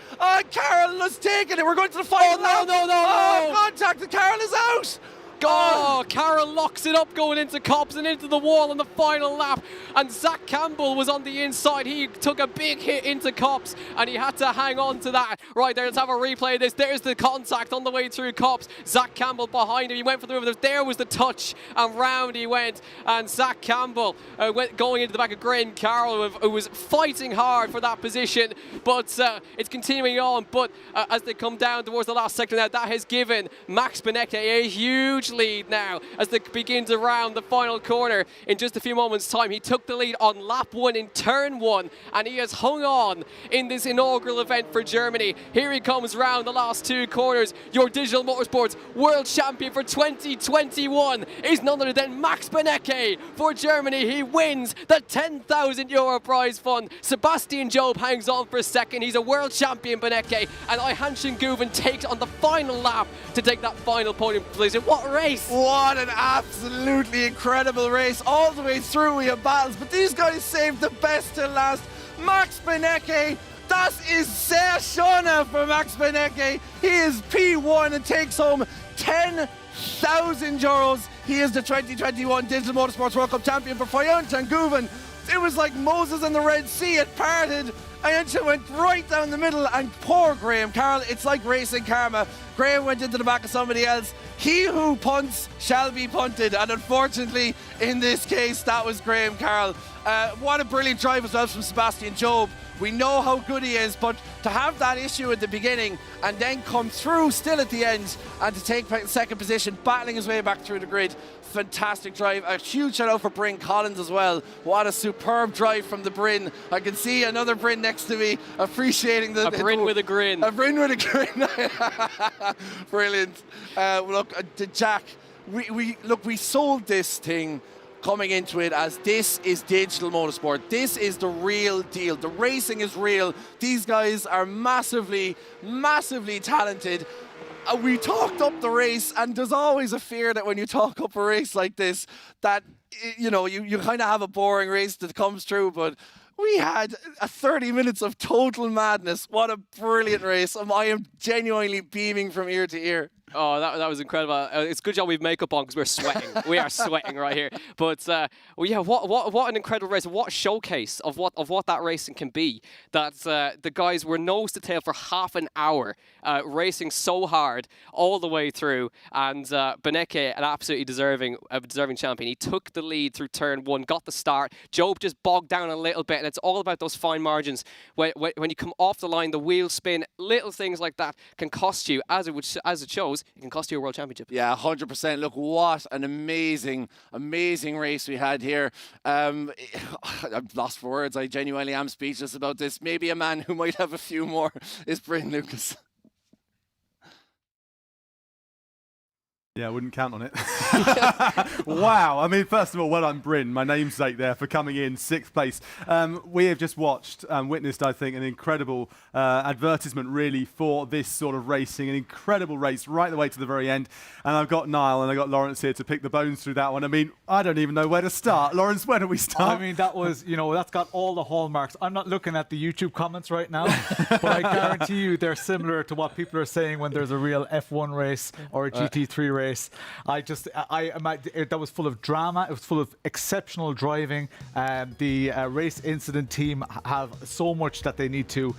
Speaker 12: Carroll has taken it. We're going to the final lap.
Speaker 11: No.
Speaker 12: Contact, and Carroll is out.
Speaker 11: Carroll locks it up going into Cobbs and into the wall in the final lap, and Zach Campbell was on the inside. He took a big hit into Cobbs, and he had to hang on to that. Right there, let's have a replay of this. There's the contact on the way through Cobbs. Zach Campbell behind him. He went for the move. There was the touch, and round he went. And Zach Campbell went going into the back of Graham Carroll, who was fighting hard for that position, but it's continuing on. But as they come down towards the last sector now, that has given Max Benecke a huge lead now as they begin to round the final corner in just a few moments time. He took the lead on lap 1 in turn 1, and he has hung on in this inaugural event for Germany. Here he comes round the last 2 corners. Your Digital Motorsports World Champion for 2021 is none other than Max Benecke for Germany. He wins the €10,000 prize fund. Sebastian Job hangs on for a second. He's a world champion, Benecke, and Ayhan Şengüven takes on the final lap to take that final podium position. What a race!
Speaker 12: What an absolutely incredible race. All the way through we have battles, but these guys saved the best till last. Max Benecke, das ist sehr schön for Max Benecke. He is P1 and takes home €10,000. He is the 2021 Digital Motorsports World Cup champion for Ayhan Şengüven. It was like Moses and the Red Sea. It parted. Ayhan went right down the middle, and poor Graham Carroll. It's like racing karma. Graham went into the back of somebody else. He who punts shall be punted, and unfortunately, in this case, that was Graham Carroll. What a brilliant drive as well from Sebastian Job. We know how good he is, but to have that issue at the beginning and then come through still at the end and to take second position, battling his way back through the grid, fantastic drive. A huge shout out for Bryn Collins as well. What a superb drive from the Bryn. I can see another Bryn next to me appreciating the...
Speaker 11: A Bryn with a grin.
Speaker 12: A Bryn with a grin. Brilliant. Look, Jack, we sold this thing coming into it as this is digital motorsport. This is the real deal. The racing is real. These guys are massively, massively talented. We talked up the race, and there's always a fear that when you talk up a race like this, that you kind of have a boring race that comes through, but we had 30 minutes of total madness. What a brilliant race. I am genuinely beaming from ear to ear.
Speaker 11: Oh, that was incredible. It's a good job we've makeup on because we're sweating. We are sweating right here. But yeah, what an incredible race! What a showcase of what that racing can be. That the guys were nose to tail for half an hour, racing so hard all the way through. And Benecke, an absolutely deserving champion. He took the lead through turn 1, got the start. Job just bogged down a little bit, and it's all about those fine margins. When you come off the line, the wheel spin, little things like that can cost you, as it shows. It can cost you a world championship.
Speaker 12: Yeah, 100%. Look, what an amazing, amazing race we had here. I'm lost for words. I genuinely am speechless about this. Maybe a man who might have a few more is Bryn Lucas.
Speaker 9: Yeah, I wouldn't count on it. Wow. I mean, first of all, well done, Bryn, my namesake there, for coming in 6th place. We have just watched and witnessed, I think, an incredible advertisement, really, for this sort of racing. An incredible race right the way to the very end. And I've got Niall and I've got Lawrence here to pick the bones through that one. I mean, I don't even know where to start. Lawrence, where do we start?
Speaker 5: I mean, that was, that's got all the hallmarks. I'm not looking at the YouTube comments right now, but I guarantee you they're similar to what people are saying when there's a real F1 race or a GT3 race. That was full of drama. It was full of exceptional driving. The race incident team have so much that they need to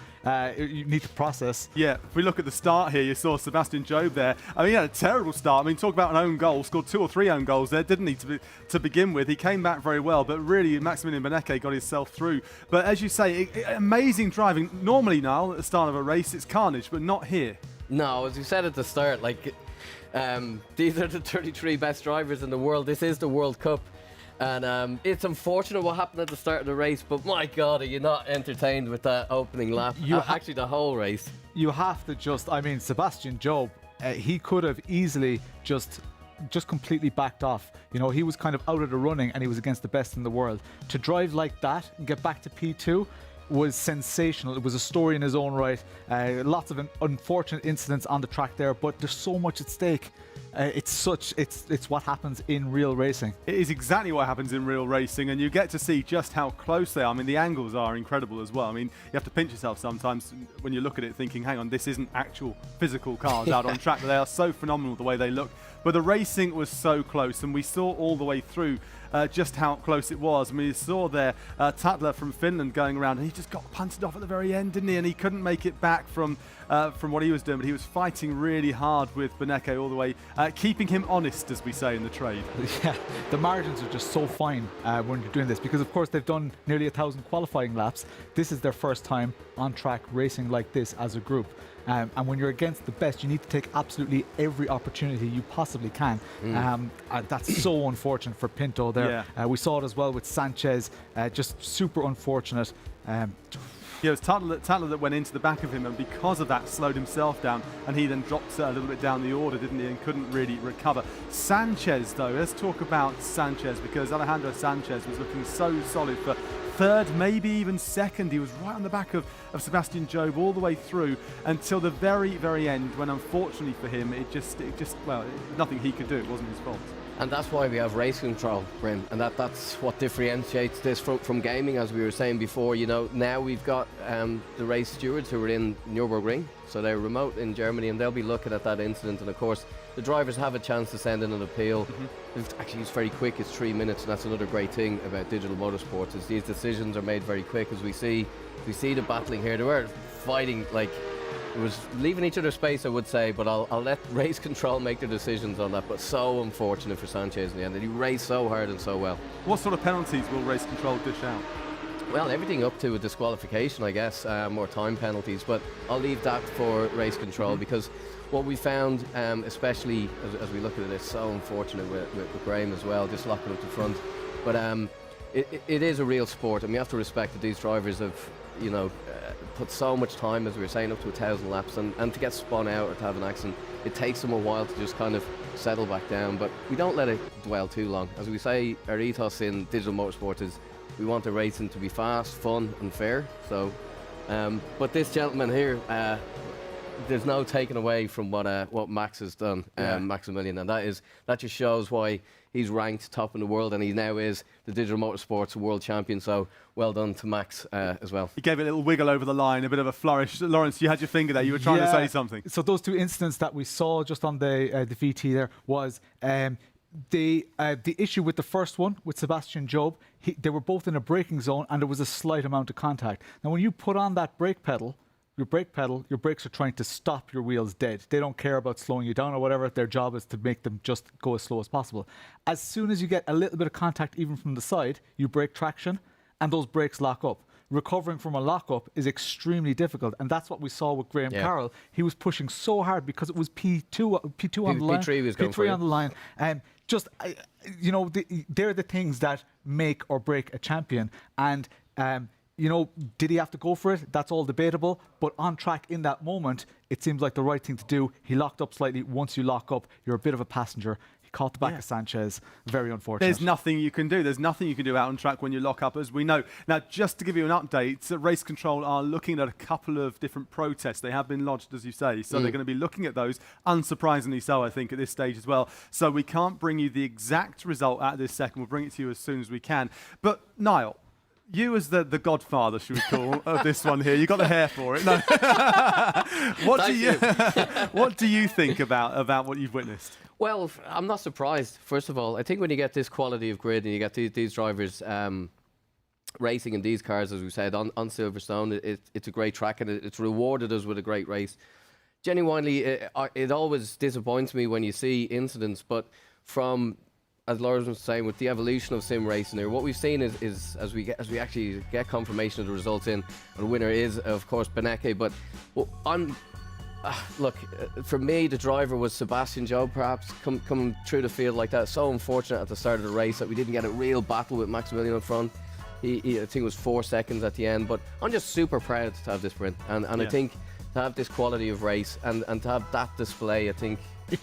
Speaker 5: process.
Speaker 9: Yeah, if we look at the start here, you saw Sebastian Job there. I mean, he had a terrible start. I mean, talk about an own goal. Scored 2 or 3 own goals there, didn't he, to begin with. He came back very well, but really, Maximilian Benecke got himself through. But as you say, amazing driving. Normally, Niall, at the start of a race, it's carnage, but not here.
Speaker 10: No, as you said at the start, these are the 33 best drivers in the world. This is the World Cup. And it's unfortunate what happened at the start of the race, but my God, are you not entertained with that opening lap? Actually, the whole race.
Speaker 5: You have to Sebastian Job, he could have easily just completely backed off. He was kind of out of the running and he was against the best in the world. To drive like that and get back to P2 was sensational. It was a story in his own right. Lots of unfortunate incidents on the track there, but there's so much at stake. It's what happens in real racing.
Speaker 9: It is exactly what happens in real racing, and you get to see just how close they are. I mean, the angles are incredible as well. I mean, you have to pinch yourself sometimes when you look at it thinking, hang on, this isn't actual physical cars out on track, but they are so phenomenal the way they look. But the racing was so close, and we saw all the way through just how close it was. I mean, you saw there Tatler from Finland going around, and he just got punted off at the very end, didn't he? And he couldn't make it back from what he was doing, but he was fighting really hard with Benecke all the way, keeping him honest, as we say in the trade.
Speaker 5: Yeah, the margins are just so fine when you're doing this, because of course they've done nearly 1,000 qualifying laps. This is their first time on track racing like this as a group. And when you're against the best, you need to take absolutely every opportunity you possibly can. That's so unfortunate for Pinto there.
Speaker 9: Yeah.
Speaker 5: We saw it as well with Sanchez, just super unfortunate.
Speaker 9: Yeah, it was Tatler that went into the back of him, and because of that slowed himself down, and he then dropped a little bit down the order, didn't he, and couldn't really recover. Sanchez, though, let's talk about Sanchez, because Alejandro Sanchez was looking so solid for third, maybe even second. He was right on the back of Sebastian Job all the way through until the very, very end, when unfortunately for him, nothing he could do. It wasn't his fault.
Speaker 10: And that's why we have race control, Bryn, and that's what differentiates this from gaming, as we were saying before. Now we've got the race stewards who are in Nürburgring, so they're remote in Germany, and they'll be looking at that incident. And of course, the drivers have a chance to send in an appeal. Actually, it's very quick. It's 3 minutes, and that's another great thing about digital motorsports, is these decisions are made very quick. As we see the battling here. They were fighting like. It was leaving each other space, I would say, but I'll let race control make their decisions on that. But so unfortunate for Sanchez in the end, that he raced so hard and so well.
Speaker 9: What sort of penalties will race control dish out?
Speaker 10: Well, everything up to a disqualification, I guess, more time penalties. But I'll leave that for race control, because what we found, especially as we look at it, it's so unfortunate with Graham as well, just locking up the front. But it is a real sport, and we have to respect that these drivers have, put so much time, as we were saying, up to 1,000 laps, and to get spun out or to have an accident, it takes them a while to just kind of settle back down. But we don't let it dwell too long. As we say, our ethos in digital motorsport is we want the racing to be fast, fun and fair. So, but this gentleman here, there's no taking away from what Max has done, Maximilian, and that just shows why he's ranked top in the world, and he now is the Digital Motorsports World Champion. So well done to Max as well.
Speaker 9: He gave it a little wiggle over the line, a bit of a flourish. Lawrence, you had your finger there. You were trying to say something.
Speaker 5: So those two incidents that we saw just on the VT there was the issue with the first one with Sebastian Job. They were both in a braking zone, and there was a slight amount of contact. Now, when you put on that brake pedal, your brakes are trying to stop your wheels dead. They don't care about slowing you down or whatever. Their job is to make them just go as slow as possible. As soon as you get a little bit of contact, even from the side, you break traction, and those brakes lock up. Recovering from a lockup is extremely difficult, and that's what we saw with Graham Carroll. He was pushing so hard because it was P2 on the line. P3 on the line, and they're the things that make or break a champion. And you know, did he have to go for it? That's all debatable. But on track in that moment, it seems like the right thing to do. He locked up slightly. Once you lock up, you're a bit of a passenger. He caught the back of Sanchez. Very unfortunate.
Speaker 9: There's nothing you can do. There's nothing you can do out on track when you lock up, as we know. Now, just to give you an update, Race Control are looking at a couple of different protests. They have been lodged, as you say, so they're going to be looking at those, unsurprisingly so, I think, at this stage as well. So we can't bring you the exact result at this second. We'll bring it to you as soon as we can. But, Niall, you as the godfather, should we call, of this one here. You got the hair for it. No. What do you think about what you've witnessed?
Speaker 10: Well, I'm not surprised, first of all. I think when you get this quality of grid and you get these drivers racing in these cars, as we said, on Silverstone, it's a great track and it's rewarded us with a great race. Genuinely, it always disappoints me when you see incidents, but from, as Lawrence was saying, with the evolution of sim racing here, what we've seen is as we actually get confirmation of the results in, the winner is, of course, Beneke. But look, for me, the driver was Sebastian Job, perhaps, coming through the field like that. So unfortunate at the start of the race that we didn't get a real battle with Maximilian up front. I think it was 4 seconds at the end. But I'm just super proud to have this sprint. And I think to have this quality of race and to have that display, I think...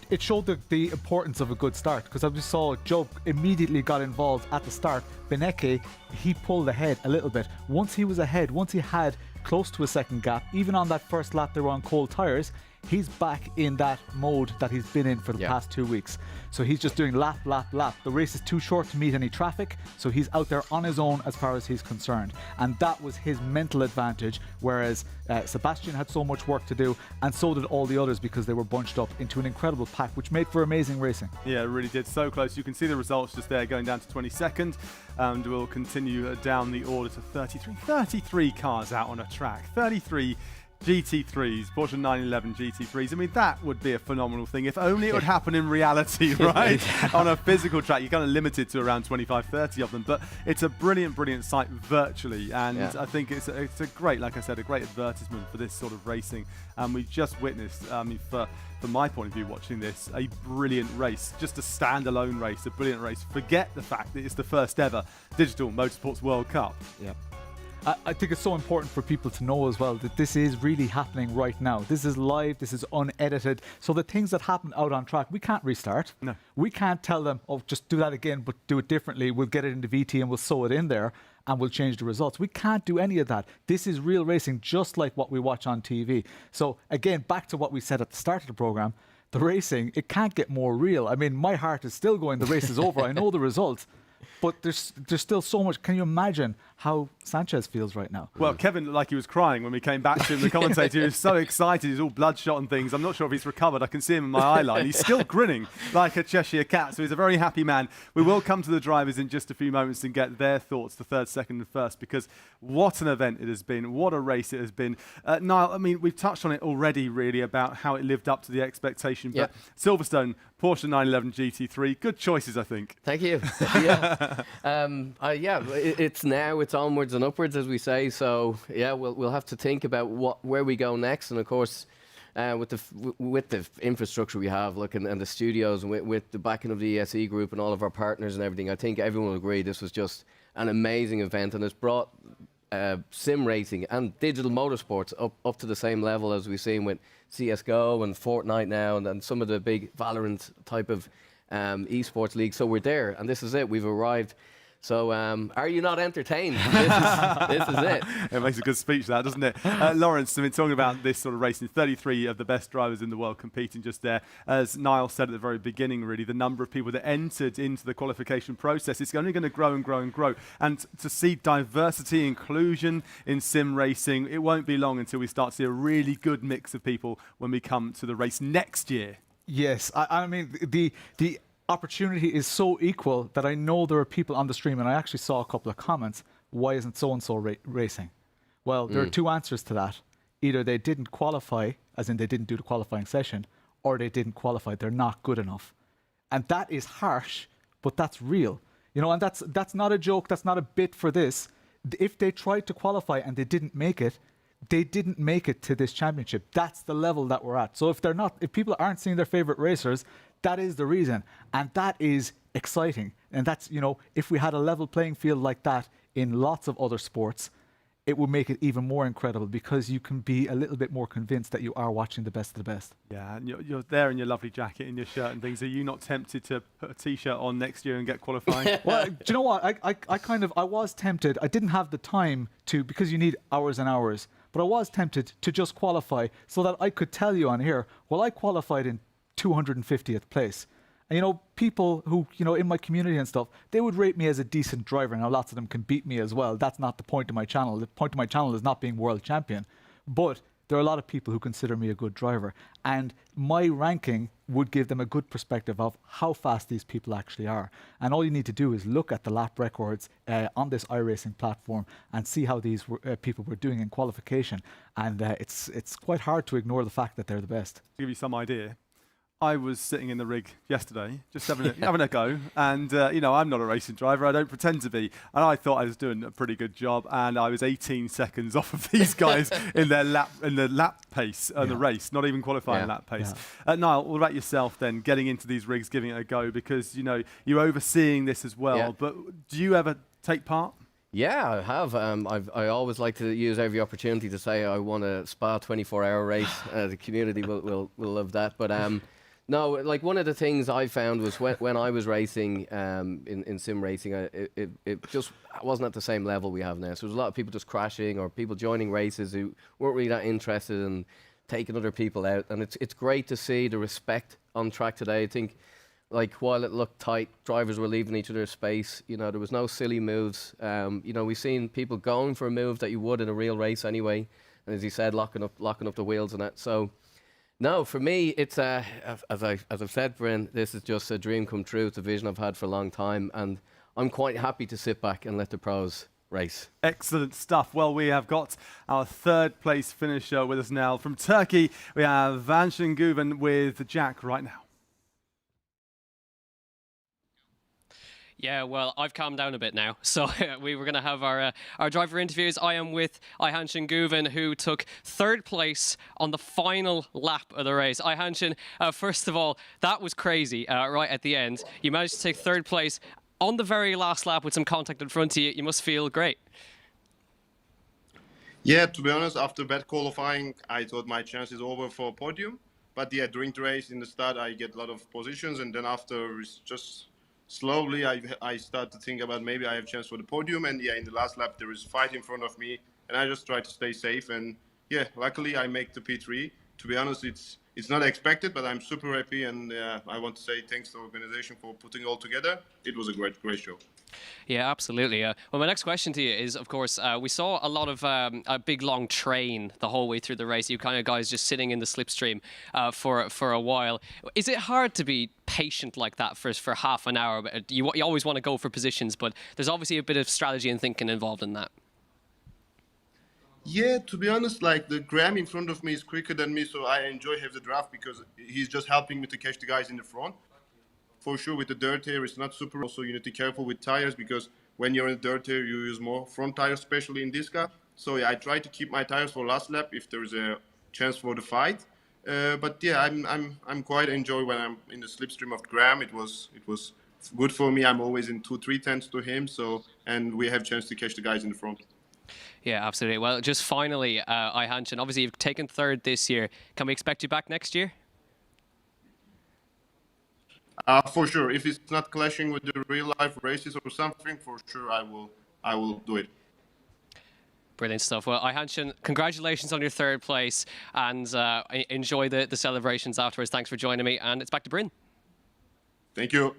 Speaker 5: It showed the importance of a good start, because as we saw, Job immediately got involved at the start. Beneke, he pulled ahead a little bit. Once he was ahead, once he had close to a second gap, even on that first lap they were on cold tyres, he's back in that mode that he's been in for the past 2 weeks. So he's just doing lap, lap, lap. The race is too short to meet any traffic, so he's out there on his own as far as he's concerned. And that was his mental advantage, whereas Sebastian had so much work to do, and so did all the others, because they were bunched up into an incredible pack, which made for amazing racing.
Speaker 9: Yeah, it really did. So close. You can see the results just there going down to 22nd, and we'll continue down the order to 33. 33 cars out on a track. 33 GT3s, Porsche 911 GT3s. I mean, that would be a phenomenal thing if only it would happen in reality, right? On a physical track, you're kind of limited to around 25, 30 of them, but it's a brilliant, brilliant sight virtually, and I think it's a great, like I said, a great advertisement for this sort of racing. And we've just witnessed, I mean, from my point of view watching this, a brilliant race, just a standalone race, a brilliant race. Forget the fact that it's the first ever Digital Motorsports World Cup.
Speaker 5: Yeah. I think it's so important for people to know as well that this is really happening right now. This is live, this is unedited. So the things that happen out on track, we can't restart.
Speaker 9: No.
Speaker 5: We can't tell them, oh, just do that again, but do it differently. We'll get it into VT and we'll sew it in there and we'll change the results. We can't do any of that. This is real racing, just like what we watch on TV. So again, back to what we said at the start of the program, the racing, it can't get more real. I mean, my heart is still going, the race is over. I know the results. But there's still so much. Can you imagine how Sanchez feels right now?
Speaker 9: Well, Kevin looked like he was crying when we came back to him. The commentator, he was so excited. He's all bloodshot and things. I'm not sure if he's recovered. I can see him in my eye line. He's still grinning like a Cheshire cat. So he's a very happy man. We will come to the drivers in just a few moments and get their thoughts, the third, second and first, because what an event it has been. What a race it has been. Niall, I mean, we've touched on it already, really, about how it lived up to the expectation. But Silverstone, Porsche 911 GT3, good choices, I think.
Speaker 10: Thank you. It's now, it's onwards and upwards, as we say. So we'll have to think about where we go next. And of course, with the infrastructure we have, and the studios, and with the backing of the ESE group and all of our partners and everything, I think everyone will agree this was just an amazing event, and it's brought sim racing and digital motorsports up to the same level as we've seen with CSGO and Fortnite now, and some of the big Valorant type of esports leagues. So we're there, and this is it. We've arrived. So are you not entertained? This is it.
Speaker 9: It makes a good speech, that, doesn't it? Lawrence, I mean, talking about this sort of racing, 33 of the best drivers in the world competing just there. As Niall said at the very beginning, really, the number of people that entered into the qualification process is only going to grow and grow and grow. And to see diversity, inclusion in sim racing, it won't be long until we start to see a really good mix of people when we come to the race next year.
Speaker 5: Yes, I mean, the opportunity is so equal that I know there are people on the stream, and I actually saw a couple of comments, why isn't so-and-so racing? Well, there are two answers to that. Either they didn't qualify, as in they didn't do the qualifying session, or they didn't qualify, they're not good enough. And that is harsh, but that's real. You know, and that's not a joke, that's not a bit for this. If they tried to qualify and they didn't make it, they didn't make it to this championship. That's the level that we're at. So if people aren't seeing their favorite racers, that is the reason. And that is exciting. And that's, you know, if we had a level playing field like that in lots of other sports, it would make it even more incredible because you can be a little bit more convinced that you are watching the best of the best.
Speaker 9: Yeah, and you're there in your lovely jacket and your shirt and things. Are you not tempted to put a T-shirt on next year and get qualifying?
Speaker 5: Well, do you know what? I was tempted. I didn't have the time to, because you need hours and hours, but I was tempted to just qualify so that I could tell you on here, well, I qualified in 250th place. And, you know, people who, you know, in my community and stuff, they would rate me as a decent driver. Now, lots of them can beat me as well. That's not the point of my channel. The point of my channel is not being world champion. But there are a lot of people who consider me a good driver. And my ranking would give them a good perspective of how fast these people actually are. And all you need to do is look at the lap records on this iRacing platform and see how these people were doing in qualification. And it's quite hard to ignore the fact that they're the best.
Speaker 9: To give you some idea, I was sitting in the rig yesterday, just having a go, and you know, I'm not a racing driver. I don't pretend to be, and I thought I was doing a pretty good job, and I was 18 seconds off of these guys in the lap pace on the race, not even qualifying lap pace. Niall, what about yourself then, getting into these rigs, giving it a go, because you know you're overseeing this as well. But do you ever take part?
Speaker 10: Yeah, I have. I always like to use every opportunity to say I won a Spa 24-hour race. The community will love that, but. No, like one of the things I found was when I was racing in sim racing, it just wasn't at the same level we have now. So there's a lot of people just crashing or people joining races who weren't really that interested in taking other people out. And it's great to see the respect on track today. I think, like, while it looked tight, drivers were leaving each other's space. You know, there was no silly moves. You know, we've seen people going for a move that you would in a real race anyway. And as you said, locking up the wheels and that. So. No, for me, it's as I've said, Bryn, this is just a dream come true. It's a vision I've had for a long time, and I'm quite happy to sit back and let the pros race.
Speaker 9: Excellent stuff. Well, we have got our third place finisher with us now. From Turkey, we have Vanshin Guven with Jack right now.
Speaker 11: Yeah, well, I've calmed down a bit now. So we were going to have our driver interviews. I am with Ayhanshin Guven, who took third place on the final lap of the race. Ayhanshin, first of all, that was crazy right at the end. You managed to take third place on the very last lap with some contact in front of you. You must feel great.
Speaker 13: Yeah, to be honest, after bad qualifying, I thought my chance is over for a podium. But yeah, during the race, in the start, I get a lot of positions, and then after it's just... slowly, I start to think about maybe I have a chance for the podium. And yeah, in the last lap, there is a fight in front of me. And I just try to stay safe. And yeah, luckily, I make the P3. To be honest, it's not expected, but I'm super happy. And I want to say thanks to the organization for putting it all together. It was a great show.
Speaker 11: Yeah, absolutely. Well, my next question to you is, of course, we saw a lot of a big long train the whole way through the race. You kind of guys just sitting in the slipstream for a while. Is it hard to be patient like that for half an hour? You always want to go for positions, but there's obviously a bit of strategy and thinking involved in that.
Speaker 13: Yeah, to be honest, like the Graham in front of me is quicker than me, so I enjoy have the draft because he's just helping me to catch the guys in the front. For sure, with the dirt here, it's not super. Also, you need to be careful with tires because when you're in the dirt here, you use more front tires, especially in this car. So yeah, I try to keep my tires for last lap if there's a chance for the fight. But yeah, I'm quite enjoy when I'm in the slipstream of Graham. It was good for me. I'm always in 2-3 tenths to him. So and we have a chance to catch the guys in the front.
Speaker 11: Yeah, absolutely. Well, just finally, Ayhanshin, obviously you've taken third this year. Can we expect you back next year?
Speaker 13: For sure. If it's not clashing with the real life races or something, for sure I will do it.
Speaker 11: Brilliant stuff. Well, Ayhanshin, congratulations on your third place and enjoy the celebrations afterwards. Thanks for joining me, and it's back to Bryn.
Speaker 13: Thank you.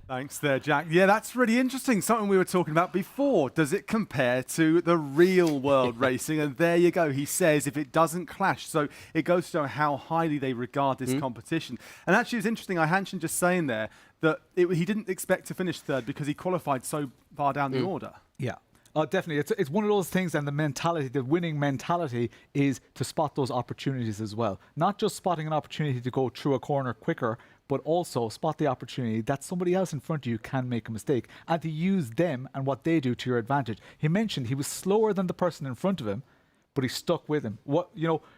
Speaker 9: Thanks there, Jack. Yeah, that's really interesting. Something we were talking about before. Does it compare to the real world racing? And there you go. He says if it doesn't clash. So it goes to show how highly they regard this competition. And actually, it's interesting. Ayhanshin just saying there that he didn't expect to finish third because he qualified so far down the order.
Speaker 5: Yeah. Definitely. It's one of those things, and the mentality, the winning mentality is to spot those opportunities as well. Not just spotting an opportunity to go through a corner quicker, but also spot the opportunity that somebody else in front of you can make a mistake and to use them and what they do to your advantage. He mentioned he was slower than the person in front of him, but he stuck with him.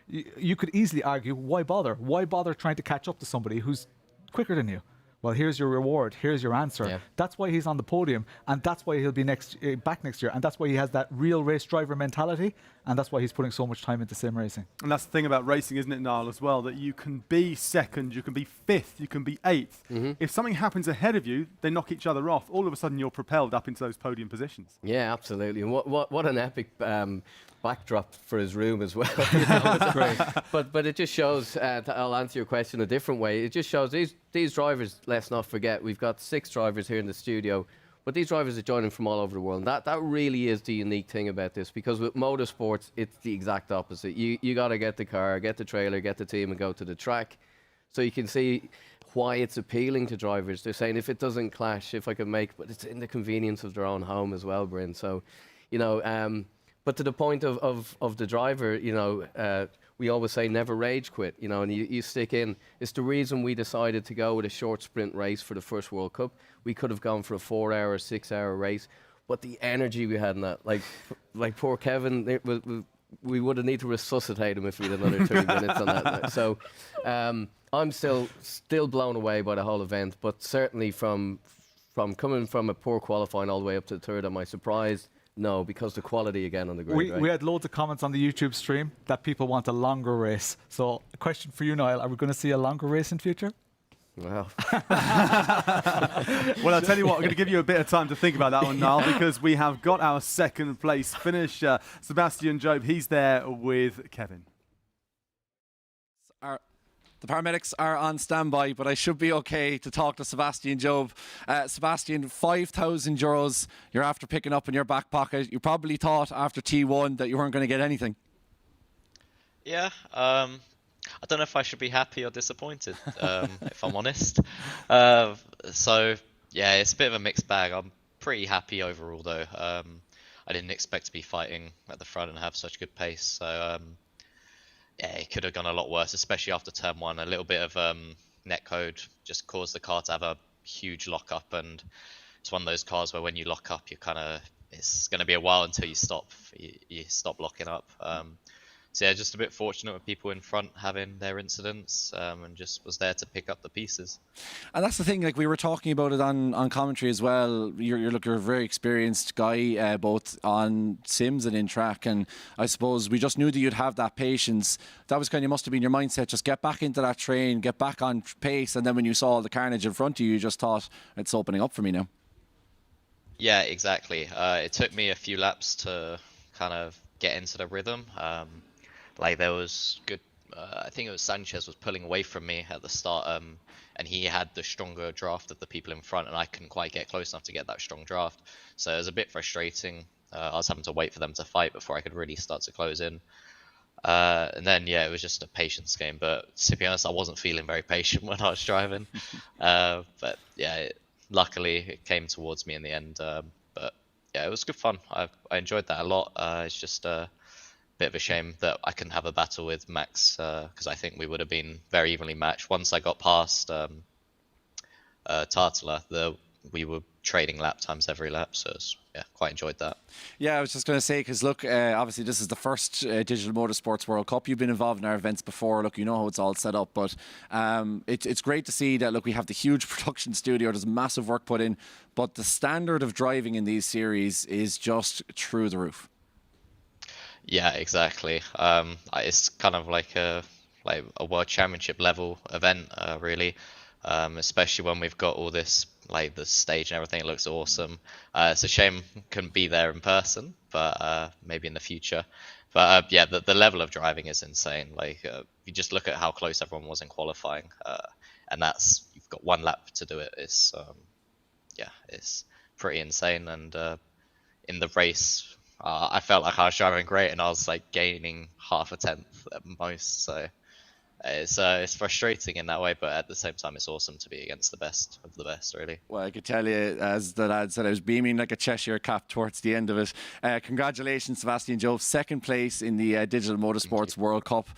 Speaker 5: You could easily argue, why bother? Why bother trying to catch up to somebody who's quicker than you? well, here's your reward, here's your answer.
Speaker 10: Yeah.
Speaker 5: That's why he's on the podium, and that's why he'll be back next year, and that's why he has that real race driver mentality, and that's why he's putting so much time into sim racing.
Speaker 9: And that's the thing about racing, isn't it, Niall, as well, that you can be second, you can be fifth, you can be eighth. If something happens ahead of you, they knock each other off. All of a sudden, you're propelled up into those podium positions.
Speaker 10: Yeah, absolutely. And what an epic backdrop for his room as well. You know, it's great. But it just shows, I'll answer your question a different way. It just shows these drivers, let's not forget, we've got 6 drivers here in the studio, but these drivers are joining from all over the world. And that really is the unique thing about this, because with motorsports, it's the exact opposite. You got to get the car, get the trailer, get the team and go to the track. So you can see why it's appealing to drivers. They're saying if it doesn't clash, if I can make, but it's in the convenience of their own home as well, Bryn. So, you know, but to the point of the driver, you know, we always say never rage quit, you know, and you stick in. It's the reason we decided to go with a short sprint race for the first World Cup. We could have gone for a 4-hour, 6-hour race, but the energy we had in that, like poor Kevin, we would have needed to resuscitate him if we had another 30 minutes on that. So I'm still blown away by the whole event, but certainly from coming from a poor qualifying all the way up to the third, am I surprised? No, because the quality again on the grid.
Speaker 5: We had loads of comments on the YouTube stream that people want a longer race. So a question for you, Niall, are we going to see a longer race in future?
Speaker 10: Well,
Speaker 9: well, I'll tell you what, I'm going to give you a bit of time to think about that one, Niall, because we have got our second place finisher, Sebastian Job. He's there with Kevin.
Speaker 12: The paramedics are on standby, but I should be okay to talk to Sebastian Job. Sebastian, €5,000 you're after picking up in your back pocket. You probably thought after T1 that you weren't going to get anything.
Speaker 14: Yeah, I don't know if I should be happy or disappointed, if I'm honest. So, yeah, it's a bit of a mixed bag. I'm pretty happy overall, though. I didn't expect to be fighting at the front and have such good pace. So, yeah, it could have gone a lot worse, especially after turn 1. A little bit of netcode just caused the car to have a huge lockup, and it's one of those cars where when you lock up, it's going to be a while until you stop locking up. So yeah, just a bit fortunate with people in front having their incidents, and just was there to pick up the pieces.
Speaker 12: And that's the thing, like we were talking about it on commentary as well. You're a very experienced guy, both on sims and in track, and I suppose we just knew that you'd have that patience. That was kind of must have been your mindset, just get back into that train, get back on pace, and then when you saw the carnage in front of you, you just thought, it's opening up for me now.
Speaker 14: Yeah, exactly. It took me a few laps to kind of get into the rhythm. Like there was good, I think it was Sanchez was pulling away from me at the start, and he had the stronger draft of the people in front, and I couldn't quite get close enough to get that strong draft. So it was a bit frustrating. I was having to wait for them to fight before I could really start to close in. And then, yeah, it was just a patience game. But to be honest, I wasn't feeling very patient when I was driving. But yeah, luckily it came towards me in the end. But yeah, it was good fun. I enjoyed that a lot. It's just bit of a shame that I couldn't have a battle with Max, because I think we would have been very evenly matched. Once I got past Tartala, we were trading lap times every lap, so yeah, quite enjoyed that. Yeah, I was just going to say, because look, obviously this is the first Digital Motorsports World Cup. You've been involved in our events before. Look, you know how it's all set up, but it's great to see that, look, we have the huge production studio. There's massive work put in, but the standard of driving in these series is just through the roof. Yeah, exactly. It's kind of like a world championship level event, really. Especially when we've got all this, like the stage and everything. It looks awesome. It's a shame couldn't be there in person, but maybe in the future. But yeah, the level of driving is insane. Like you just look at how close everyone was in qualifying, and you've got one lap to do it. It's pretty insane. And in the race, I felt like I was driving great, and I was like gaining half a tenth at most. So it's frustrating in that way, but at the same time, it's awesome to be against the best of the best, really. Well, I could tell you, as the lad said, I was beaming like a Cheshire cat towards the end of it. Congratulations, Sebastian Job, second place in the Digital Motorsports World Cup.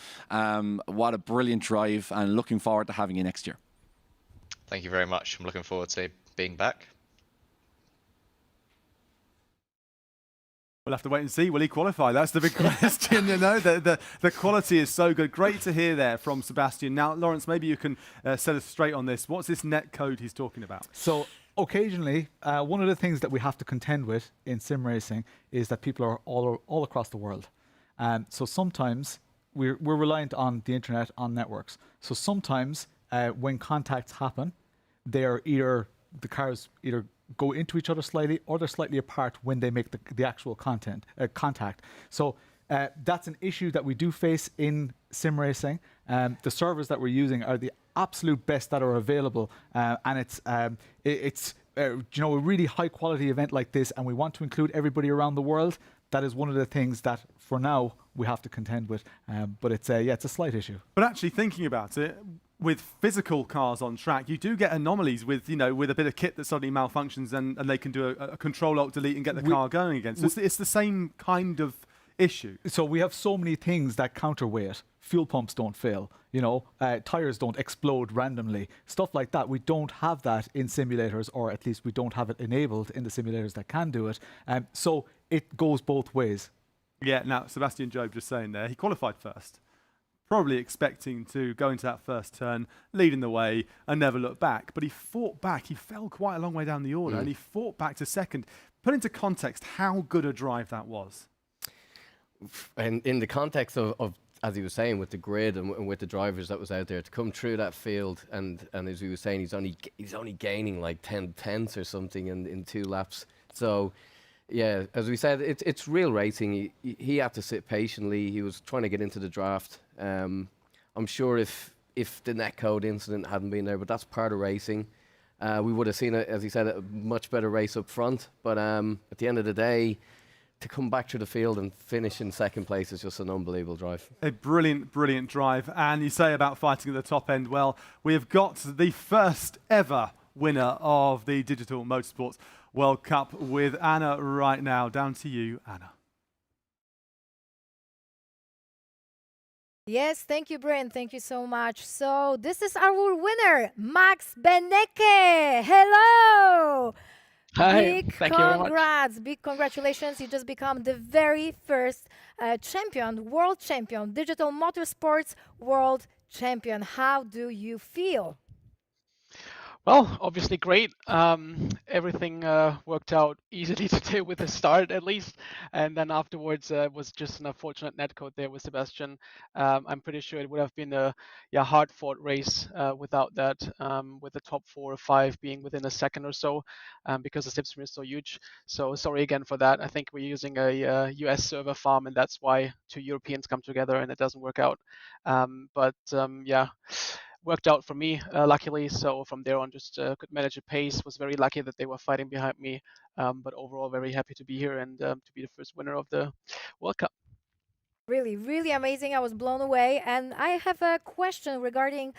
Speaker 14: What a brilliant drive, and looking forward to having you next year. Thank you very much. I'm looking forward to being back.
Speaker 9: We'll have to wait and see. Will he qualify? That's the big question, you know. The quality is so good. Great to hear there from Sebastian. Now, Lawrence, maybe you can set us straight on this. What's this net code he's talking about?
Speaker 5: So occasionally, one of the things that we have to contend with in sim racing is that people are all across the world. So sometimes we're reliant on the internet, on networks. So sometimes when contacts happen, the cars either go into each other slightly or they're slightly apart when they make the actual contact. So that's an issue that we do face in sim racing. The servers that we're using are the absolute best that are available, and it's a really high quality event like this, and we want to include everybody around the world. That is one of the things that for now we have to contend with, but it's a slight issue.
Speaker 9: But actually thinking about it, with physical cars on track, you do get anomalies with a bit of kit that suddenly malfunctions and they can do a control-alt-delete and get the car going again. So it's the same kind of issue.
Speaker 5: So we have so many things that counterweight. Fuel pumps don't fail, tires don't explode randomly, stuff like that. We don't have that in simulators, or at least we don't have it enabled in the simulators that can do it. So it goes both ways.
Speaker 9: Yeah, now Sebastian Job just saying there, he qualified first, probably expecting to go into that first turn, leading the way and never look back. But he fought back. He fell quite a long way down the order and he fought back to second. Put into context how good a drive that was.
Speaker 10: And in the context of as he was saying, with the grid and with the drivers that was out there to come through that field, and as he was saying, he's only gaining like 10 tenths or something in 2 laps. So yeah, as we said, it's real racing. He had to sit patiently. He was trying to get into the draft. I'm sure if the netcode incident hadn't been there, but that's part of racing. We would have seen, as he said, a much better race up front. But at the end of the day, to come back through the field and finish in second place is just an unbelievable drive.
Speaker 9: A brilliant, brilliant drive. And you say about fighting at the top end, well, we have got the first ever winner of the Digital Motorsports World Cup with Anna right now. Down to you, Anna.
Speaker 8: Yes, thank you, Bryn. Thank you so much. So this is our winner, Max Benecke. Hello.
Speaker 15: Hi,
Speaker 8: Big
Speaker 15: thank you very much.
Speaker 8: congrats, big congratulations. You just become the very first world champion, Digital Motorsports World Champion. How do you feel?
Speaker 15: Well, obviously great. Everything worked out easily today with the start at least, and then afterwards was just an unfortunate netcode there with Sebastian. I'm pretty sure it would have been a hard-fought race without that, with the top 4 or 5 being within a second or so, because the slipstream is so huge. So sorry again for that. I think we're using a US server farm, and that's why 2 Europeans come together and it doesn't work out. Yeah. Worked out for me, luckily. So from there on, just could manage a pace. Was very lucky that they were fighting behind me. But overall, very happy to be here and to be the first winner of the World Cup.
Speaker 8: Really, really amazing. I was blown away. And I have a question regarding,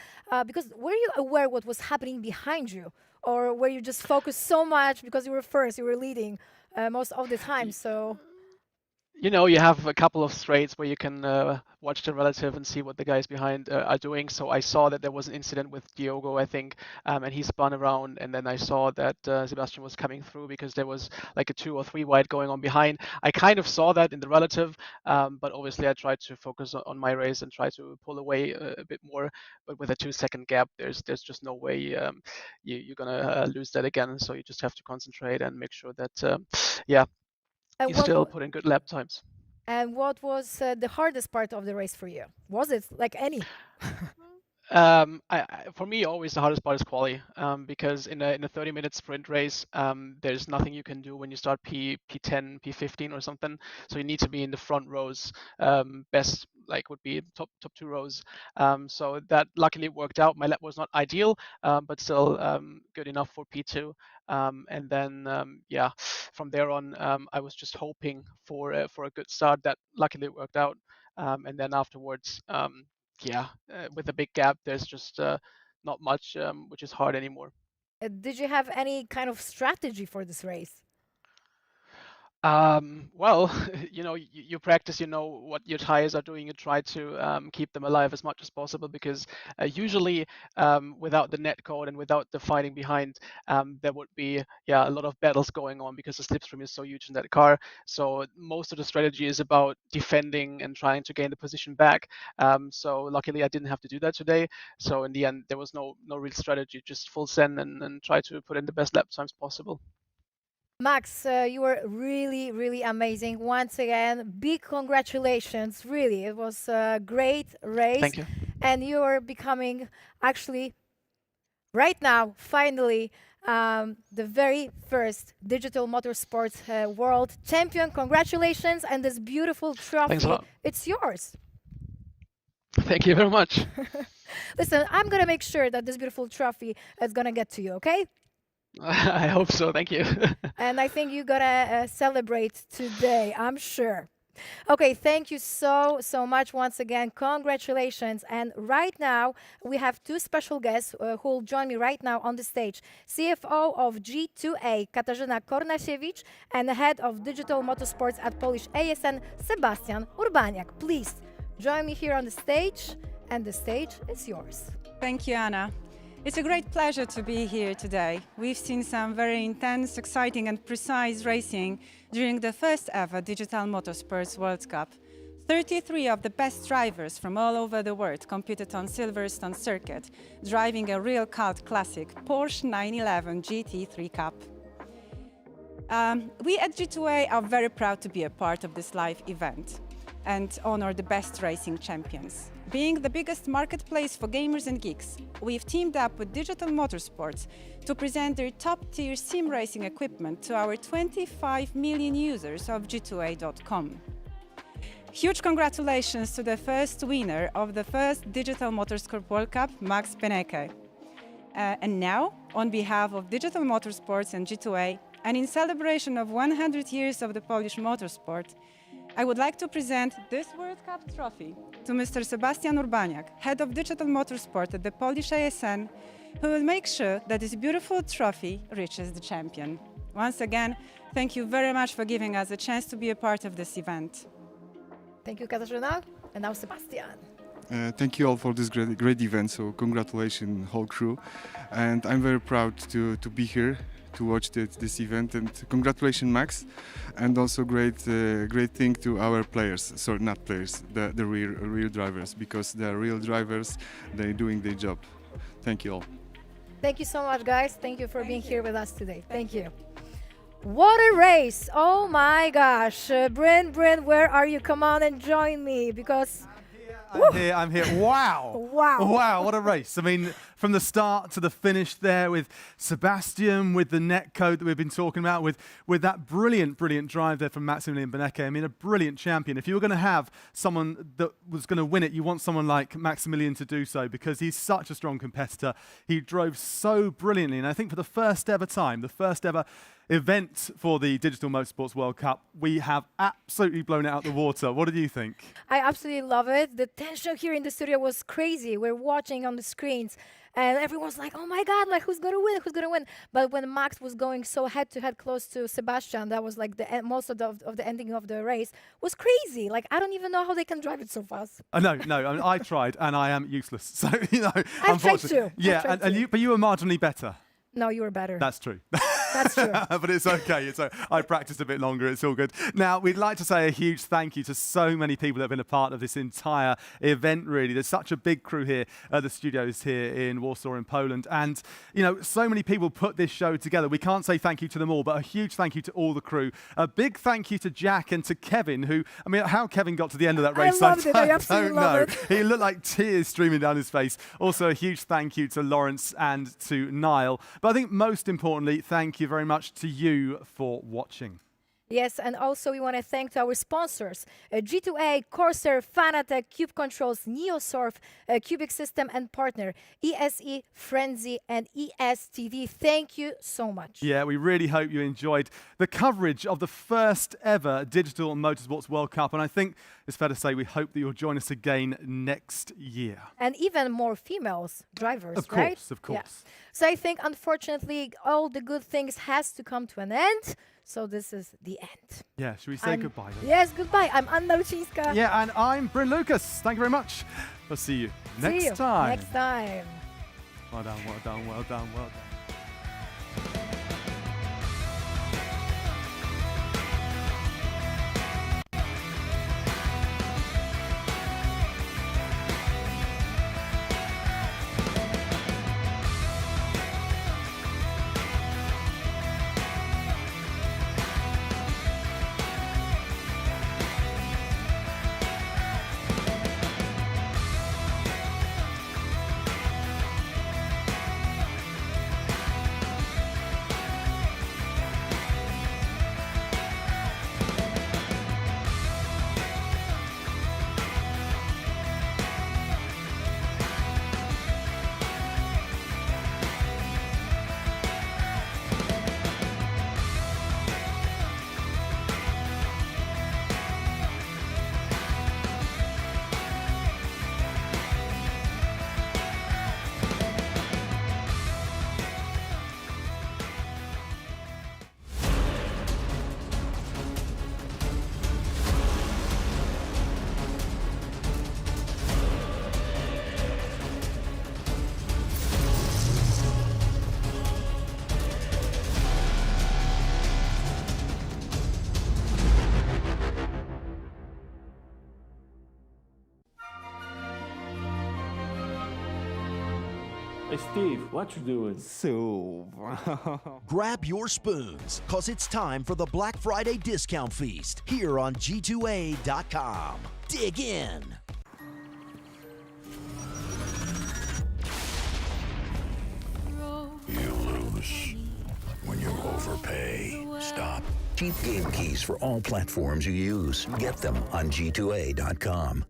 Speaker 8: because were you aware what was happening behind you? Or were you just focused so much because you were first, you were leading most of the time? So
Speaker 15: You have a couple of straights where you can watch the relative and see what the guys behind are doing. So I saw that there was an incident with Diogo, I think, and he spun around, and then I saw that Sebastian was coming through because there was like a 2 or 3 wide going on behind. I kind of saw that in the relative, but obviously I tried to focus on my race and try to pull away a bit more. But with a 2-second gap, there's just no way you're gonna lose that again. So you just have to concentrate and make sure that you still put in good lap times.
Speaker 8: And what was the hardest part of the race for you? Was it like any?
Speaker 15: For me, always the hardest part is quali, because in a 30-minute sprint race, there's nothing you can do when you start P10, P15 or something. So you need to be in the front rows. Best would be top 2 rows. So that luckily worked out. My lap was not ideal, but still good enough for P2. And then from there on, I was just hoping for a good start. That luckily worked out. And then afterwards, with a big gap, there's just not much, which is hard anymore.
Speaker 8: Did you have any kind of strategy for this race?
Speaker 15: Well, you practice, you know what your tires are doing. You try to keep them alive as much as possible because usually without the net code and without the fighting behind, there would be a lot of battles going on because the slipstream is so huge in that car. So most of the strategy is about defending and trying to gain the position back. So luckily I didn't have to do that today. So in the end, there was no real strategy, just full send and try to put in the best lap times possible.
Speaker 8: Max, you were really, really amazing. Once again, big congratulations. Really, it was a great race.
Speaker 15: Thank you.
Speaker 8: And you are becoming, actually, right now, finally, the very first Digital Motorsports World Champion. Congratulations. And this beautiful trophy,
Speaker 15: Thanks a lot.
Speaker 8: it's yours.
Speaker 15: Thank you very much.
Speaker 8: Listen, I'm going to make sure that this beautiful trophy is going to get to you, okay?
Speaker 15: I hope so. Thank you.
Speaker 8: And I think you're gonna celebrate today, I'm sure. Okay, thank you so much once again. Congratulations. And right now, we have two special guests who will join me right now on the stage. CFO of G2A, Katarzyna Kornasiewicz, and the head of Digital Motorsports at Polish ASN, Sebastian Urbaniak. Please join me here on the stage, and the stage is yours.
Speaker 16: Thank you, Anna. It's a great pleasure to be here today. We've seen some very intense, exciting and precise racing during the first ever Digital Motorsports World Cup. 33 of the best drivers from all over the world competed on Silverstone circuit, driving a real cult classic, Porsche 911 GT3 Cup. We at G2A are very proud to be a part of this live event and honor the best racing champions. Being the biggest marketplace for gamers and geeks, we've teamed up with Digital Motorsports to present their top-tier sim racing equipment to our 25 million users of G2A.com. Huge congratulations to the first winner of the first Digital Motorsports World Cup, Max Beneke. And now, on behalf of Digital Motorsports and G2A, and in celebration of 100 years of the Polish motorsport, I would like to present this World Cup trophy to Mr. Sebastian Urbaniak, head of Digital Motorsport at the Polish ASN, who will make sure that this beautiful trophy reaches the champion. Once again, thank you very much for giving us a chance to be a part of this event.
Speaker 8: Thank you, Katarzyna. And now Sebastian.
Speaker 17: Thank you all for this great event, so congratulations whole crew. And I'm very proud to be here to watch this event, and congratulations Max, and also great thing to our players, sorry, not players, the real drivers, because they're real drivers, they're doing their job. Thank you all.
Speaker 8: Thank you so much, guys. Thank you for being here with us today. Thank you. What a race! Oh my gosh. Bryn, where are you? Come on and join me, because
Speaker 9: I'm here. Wow. Wow, what a race. I mean, from the start to the finish there with Sebastian, with the net code that we've been talking about, with that brilliant drive there from Maximilian Beneke. I mean, a brilliant champion. If you were going to have someone that was going to win it, you want someone like Maximilian to do so, because he's such a strong competitor. He drove so brilliantly. And I think for the first ever time, the first ever event for the Digital Motorsports World Cup, we have absolutely blown it out the water. What did you think?
Speaker 8: I absolutely love it. The tension here in the studio was crazy. We're watching on the screens and everyone's like, oh my God, like who's gonna win? But when Max was going so head to head close to Sebastian, that was like the most of the ending of the race was crazy. Like, I don't even know how they can drive it so fast.
Speaker 9: No, I mean, I tried and I am useless. So,
Speaker 8: I've tried too.
Speaker 9: Yeah, but you were marginally better.
Speaker 8: No, you were better.
Speaker 9: That's true.
Speaker 8: That's true.
Speaker 9: But it's okay. I practiced a bit longer. It's all good. Now, we'd like to say a huge thank you to so many people that have been a part of this entire event, really. There's such a big crew here at the studios here in Warsaw in Poland. And, so many people put this show together. We can't say thank you to them all, but a huge thank you to all the crew. A big thank you to Jack and to Kevin, who, I mean, how Kevin got to the end of that race,
Speaker 8: I absolutely
Speaker 9: don't know.
Speaker 8: loved it.
Speaker 9: He looked like tears streaming down his face. Also, a huge thank you to Lawrence and to Niall. But I think most importantly, thank you very much to you for watching.
Speaker 8: Yes, and also we want to thank our sponsors, G2A, Corsair, Fanatec, Cube Controls, Neosurf, Qubic System and partner, ESE, Frenzy and ESTV. Thank you so much.
Speaker 9: Yeah, we really hope you enjoyed the coverage of the first ever Digital Motorsports World Cup. And I think it's fair to say we hope that you'll join us again next year.
Speaker 8: And even more females drivers,
Speaker 9: of course,
Speaker 8: right?
Speaker 9: Of course.
Speaker 8: Yeah. So I think, unfortunately, all the good things has to come to an end. So this is the end.
Speaker 9: Yeah, should we say goodbye then?
Speaker 8: Yes, goodbye. I'm Anna Luciska.
Speaker 9: Yeah, and I'm Bryn Lucas. Thank you very much. We'll see you next time.
Speaker 8: Next time.
Speaker 9: Well done, well done, well done, well done.
Speaker 18: Hey Steve, what you doing?
Speaker 6: So, grab your spoons, cause it's time for the Black Friday discount feast here on G2A.com. Dig in.
Speaker 7: You lose when you overpay. Stop. Cheap game keys for all platforms you use. Get them on G2A.com.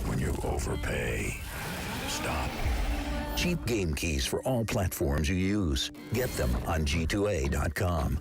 Speaker 7: When you overpay. Stop. Cheap game keys for all platforms you use. Get them on G2A.com.